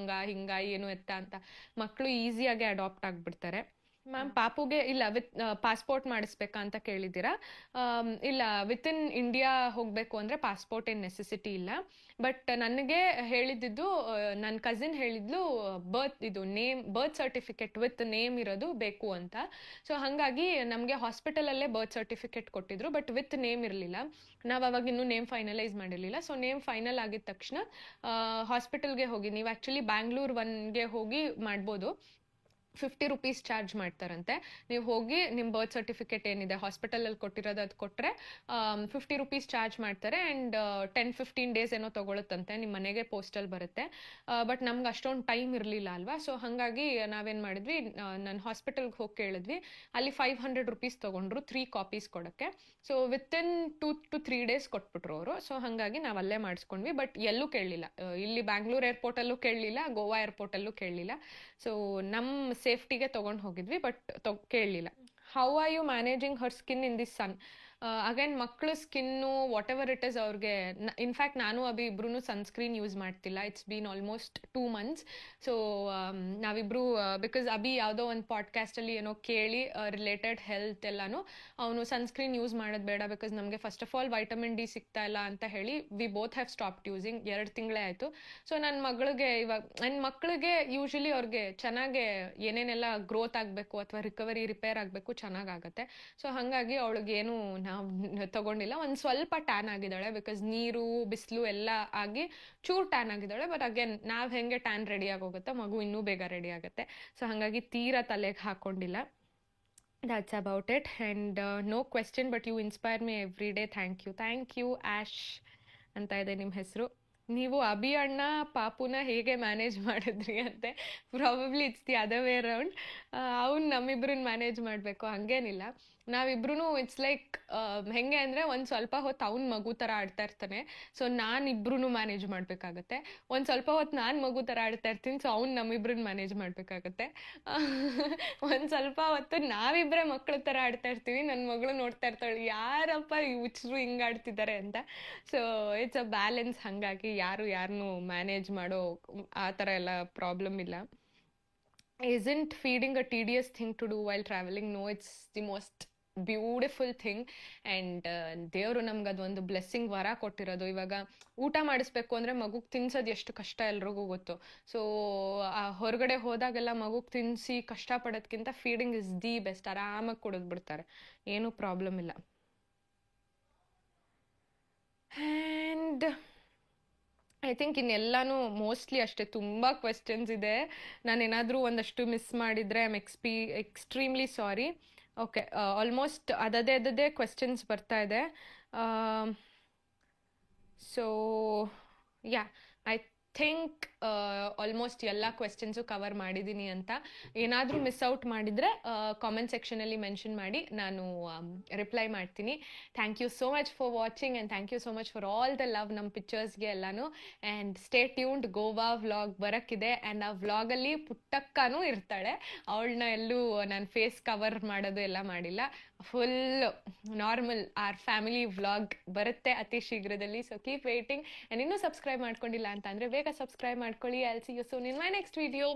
ಹಿಂಗ ಏನು ಎತ್ತ ಅಂತ. ಮಕ್ಕಳು ಈಸಿಯಾಗಿ ಅಡಾಪ್ಟ್ ಆಗಿಬಿಡ್ತಾರೆ. ಮ್ಯಾಮ್ ಪಾಪುಗೆ ಇಲ್ಲ ವಿತ್ ಪಾಸ್ಪೋರ್ಟ್ ಮಾಡಿಸ್ಬೇಕಾ ಅಂತ ಕೇಳಿದ್ದೀರಾ? ಇಲ್ಲ, ವಿತ್ ಇನ್ ಇಂಡಿಯಾ ಹೋಗಬೇಕು ಅಂದರೆ ಪಾಸ್ಪೋರ್ಟ್ ಏನು ನೆಸೆಸಿಟಿ ಇಲ್ಲ. ಬಟ್ ನನಗೆ ಹೇಳಿದ್ದು ನನ್ನ ಕಸಿನ್ ಹೇಳಿದ್ಲು ಬರ್ತ್ ಸರ್ಟಿಫಿಕೇಟ್ ವಿತ್ ನೇಮ್ ಇರೋದು ಬೇಕು ಅಂತ. ಸೊ ಹಾಗಾಗಿ ನಮಗೆ ಹಾಸ್ಪಿಟಲಲ್ಲೇ ಬರ್ತ್ ಸರ್ಟಿಫಿಕೇಟ್ ಕೊಟ್ಟಿದ್ರು, ಬಟ್ ವಿತ್ ನೇಮ್ ಇರಲಿಲ್ಲ. ನಾವು ಅವಾಗ ಇನ್ನೂ ನೇಮ್ ಫೈನಲೈಸ್ ಮಾಡಿರಲಿಲ್ಲ. ಸೊ ನೇಮ್ ಫೈನಲ್ ಆಗಿದ ತಕ್ಷಣ ಹಾಸ್ಪಿಟಲ್ಗೆ ಹೋಗಿ, ನೀವು ಆ್ಯಕ್ಚುಲಿ ಬ್ಯಾಂಗ್ಳೂರ್ 1ಗೆ ಹೋಗಿ ಮಾಡ್ಬೋದು. 50 rupees ಚಾರ್ಜ್ ಮಾಡ್ತಾರಂತೆ. ನೀವು ಹೋಗಿ ನಿಮ್ಮ ಬರ್ತ್ ಸರ್ಟಿಫಿಕೇಟ್ ಏನಿದೆ ಹಾಸ್ಪಿಟಲಲ್ಲಿ ಕೊಟ್ಟಿರೋದು ಅದು ಕೊಟ್ಟರೆ 50 rupees ಚಾರ್ಜ್ ಮಾಡ್ತಾರೆ. ಆ್ಯಂಡ್ 10-15 days ಏನೋ ತೊಗೊಳುತ್ತಂತೆ, ನಿಮ್ಮ ಮನೆಗೆ ಪೋಸ್ಟಲ್ಲಿ ಬರುತ್ತೆ. ಬಟ್ ನಮ್ಗೆ ಅಷ್ಟೊಂದು ಟೈಮ್ ಇರಲಿಲ್ಲ ಅಲ್ವಾ. ಸೊ ಹಾಗಾಗಿ ನಾವೇನು ಮಾಡಿದ್ವಿ, ನಾನು ಹಾಸ್ಪಿಟಲ್ಗೆ ಹೋಗಿ ಕೇಳಿದ್ವಿ. ಅಲ್ಲಿ 500 rupees ತೊಗೊಂಡ್ರು 3 ಕಾಪೀಸ್ ಕೊಡೋಕ್ಕೆ. ಸೊ ವಿತಿನ್ 2 to 3 days ಕೊಟ್ಬಿಟ್ರು ಅವರು. ಸೊ ಹಾಗಾಗಿ ನಾವು ಅಲ್ಲೇ ಮಾಡಿಸ್ಕೊಂಡ್ವಿ. ಬಟ್ ಎಲ್ಲೂ ಕೇಳಲಿಲ್ಲ, ಇಲ್ಲಿ ಬ್ಯಾಂಗ್ಳೂರ್ ಏರ್ಪೋರ್ಟಲ್ಲೂ ಕೇಳಲಿಲ್ಲ, ಗೋವಾ ಏರ್ಪೋರ್ಟಲ್ಲೂ ಕೇಳಲಿಲ್ಲ. ಸೊ ನಮ್ಮ ಸೇಫ್ಟಿಗೆ ತೊಗೊಂಡು ಹೋಗಿದ್ವಿ, ಬಟ್ ಕೇಳಲಿಲ್ಲ. How are you managing her skin in this sun? Again ಮಕ್ಕಳು skin whatever it is ಅವ್ರಿಗೆ. ಇನ್ಫ್ಯಾಕ್ಟ್ ನಾನು ಅಭಿ ಇಬ್ರು ಸನ್ಸ್ಕ್ರೀನ್ ಯೂಸ್ ಮಾಡ್ತಿಲ್ಲ. It's been almost 2 months. So ನಾವಿಬ್ರು ಬಿಕಾಸ್ ಅಭಿ ಯಾವುದೋ ಒಂದು ಪಾಡ್ಕಾಸ್ಟಲ್ಲಿ ಏನೋ ಕೇಳಿ ರಿಲೇಟೆಡ್ ಹೆಲ್ತ್ ಎಲ್ಲಾನು ಅವನು ಸನ್ಸ್ಕ್ರೀನ್ ಯೂಸ್ ಮಾಡೋದು ಬೇಡ, ಬಿಕಾಸ್ ನಮಗೆ first of all vitamin D ಸಿಗ್ತಾ ಇಲ್ಲ ಅಂತ ಹೇಳಿ we both have stopped using. 2 ತಿಂಗಳೇ ಆಯಿತು. ಸೊ ನನ್ನ ಮಕ್ಕಳಿಗೆ ಯೂಶಲಿ ಅವ್ರಿಗೆ ಚೆನ್ನಾಗೆ ಏನೇನೆಲ್ಲ ಗ್ರೋತ್ ಆಗಬೇಕು ಅಥವಾ ರಿಪೇರ್ ಆಗಬೇಕು ಚೆನ್ನಾಗಾಗತ್ತೆ. ಸೊ ಹಾಗಾಗಿ ಅವಳಿಗೇನು ತಗೊಂಡಿಲ್ಲ. ಒಂದು ಸ್ವಲ್ಪ ಟ್ಯಾನ್ ಆಗಿದ್ದಾಳೆ, ಬಿಕಾಸ್ ನೀರು ಬಿಸಿಲು ಎಲ್ಲ ಆಗಿ ಚೂರು ಟ್ಯಾನ್ ಆಗಿದ್ದಾಳೆ. ಬಟ್ ಅಗೇನ್ ನಾವು ಹೆಂಗೆ ಟ್ಯಾನ್ ರೆಡಿ ಆಗೋಗುತ್ತೋ ಮಗು ಇನ್ನೂ ಬೇಗ ರೆಡಿ ಆಗುತ್ತೆ. ಸೊ ಹಾಗಾಗಿ ತೀರಾ ತಲೆಗೆ ಹಾಕೊಂಡಿಲ್ಲ. That's about it. And no question, but you inspire me every day. Thank you ಆಶ್ ಅಂತ ಇದೆ ನಿಮ್ಮ ಹೆಸರು. ನೀವು ಅಭಿ ಅಣ್ಣ ಪಾಪುನ ಹೇಗೆ ಮ್ಯಾನೇಜ್ ಮಾಡಿದ್ರಿ ಅಂತೆ. Probably it's the other way around. ಅವ್ನು ನಮ್ಮಿಬ್ರನ್ನ ಮ್ಯಾನೇಜ್ ಮಾಡಬೇಕು ಹಂಗೇನಿಲ್ಲ. ನಾವಿಬ್ರು ಇಟ್ಸ್ ಲೈಕ್ ಹೆಂಗೆ ಅಂದರೆ ಒಂದು ಸ್ವಲ್ಪ ಹೊತ್ತು ಅವ್ನು ಮಗು ಥರ ಆಡ್ತಾ ಇರ್ತಾನೆ, ಸೊ ನಾನು ಇಬ್ರು ಮ್ಯಾನೇಜ್ ಮಾಡಬೇಕಾಗತ್ತೆ. ಒಂದು ಸ್ವಲ್ಪ ಹೊತ್ತು ನಾನು ಮಗು ಥರ ಆಡ್ತಾ ಇರ್ತೀನಿ, ಸೊ ಅವ್ನು ನಮ್ಮಿಬ್ರನ್ನ ಮ್ಯಾನೇಜ್ ಮಾಡಬೇಕಾಗತ್ತೆ. ಒಂದು ಸ್ವಲ್ಪ ಹೊತ್ತು ನಾವಿಬ್ಬರೇ ಮಕ್ಳ ಥರ ಆಡ್ತಾ ಇರ್ತೀವಿ, ನನ್ನ ಮಗಳು ನೋಡ್ತಾ ಇರ್ತಾಳೆ ಯಾರಪ್ಪ ಈ ಹುಚ್ಚರು ಹಿಂಗೆ ಆಡ್ತಿದ್ದಾರೆ ಅಂತ. So it's a balance. ಹಾಗಾಗಿ ಯಾರನ್ನೂ ಮ್ಯಾನೇಜ್ ಮಾಡೋ ಆ ಥರ ಎಲ್ಲ ಪ್ರಾಬ್ಲಮ್ ಇಲ್ಲ. Isn't feeding a tedious thing to do while traveling? No, it's the most beautiful thing. And ದೇವರು ನಮ್ಗೆ ಅದೊಂದು ಬ್ಲೆಸ್ಸಿಂಗ್ ವರ ಕೊಟ್ಟಿರೋದು. ಇವಾಗ ಊಟ ಮಾಡಿಸ್ಬೇಕು ಅಂದರೆ ಮಗುಗೆ ತಿನ್ಸೋದು ಎಷ್ಟು ಕಷ್ಟ ಎಲ್ರಿಗೂ ಗೊತ್ತು. ಸೊ ಹೊರಗಡೆ ಹೋದಾಗೆಲ್ಲ ಮಗುಗೆ ತಿನ್ನಿಸಿ ಕಷ್ಟಪಡೋದ್ಕಿಂತ ಫೀಡಿಂಗ್ ಇಸ್ ದಿ ಬೆಸ್ಟ್. ಆರಾಮಾಗಿ ಕೊಡೋದು ಬಿಡ್ತಾರೆ, ಏನೂ ಪ್ರಾಬ್ಲಮ್ ಇಲ್ಲ. ಆ್ಯಂಡ್ ಐ ಥಿಂಕ್ ಇನ್ನೆಲ್ಲನೂ ಮೋಸ್ಟ್ಲಿ ಅಷ್ಟೇ. ತುಂಬ ಕ್ವೆಶ್ಚನ್ಸ್ ಇದೆ, ನಾನೇನಾದರೂ ಒಂದಷ್ಟು ಮಿಸ್ ಮಾಡಿದರೆ I am extremely sorry. Okay, almost ಅದದೇ ಕ್ವೆಶ್ಚನ್ಸ್ ಬರ್ತಾ ಇದೆ. So yeah, I think almost ಎಲ್ಲ ಕ್ವೆಶ್ಚನ್ಸು ಕವರ್ ಮಾಡಿದ್ದೀನಿ ಅಂತ. ಏನಾದರೂ ಮಿಸ್ ಔಟ್ ಮಾಡಿದರೆ ಕಾಮೆಂಟ್ ಸೆಕ್ಷನಲ್ಲಿ ಮೆನ್ಷನ್ ಮಾಡಿ, ನಾನು ರಿಪ್ಲೈ ಮಾಡ್ತೀನಿ. Thank you so much for watching and thank you so much for all the love ನಮ್ಮ ಪಿಕ್ಚರ್ಸ್ಗೆ ಎಲ್ಲನೂ. And stay tuned, Goa vlog ಬರೋಕ್ಕಿದೆ. ಆ್ಯಂಡ್ ಆ ವ್ಲಾಗಲ್ಲಿ ಪುಟ್ಟಕ್ಕನೂ ಇರ್ತಾಳೆ. ಅವಳನ್ನ ಎಲ್ಲೂ ನಾನು ಫೇಸ್ ಕವರ್ ಮಾಡೋದು ಎಲ್ಲ ಮಾಡಿಲ್ಲ, full normal our family vlog ಬರುತ್ತೆ ಅತಿ ಶೀಘ್ರದಲ್ಲಿ. So keep waiting. ಆ್ಯಂಡ್ ಇನ್ನೂ ಸಬ್ಸ್ಕ್ರೈಬ್ ಮಾಡ್ಕೊಂಡಿಲ್ಲ ಅಂತ ಅಂದರೆ ಬೇಗ ಸಬ್ಸ್ಕ್ರೈಬ್ ಮಾಡ್ಕೊಳ್ಳಿ. I will see you soon in my next video.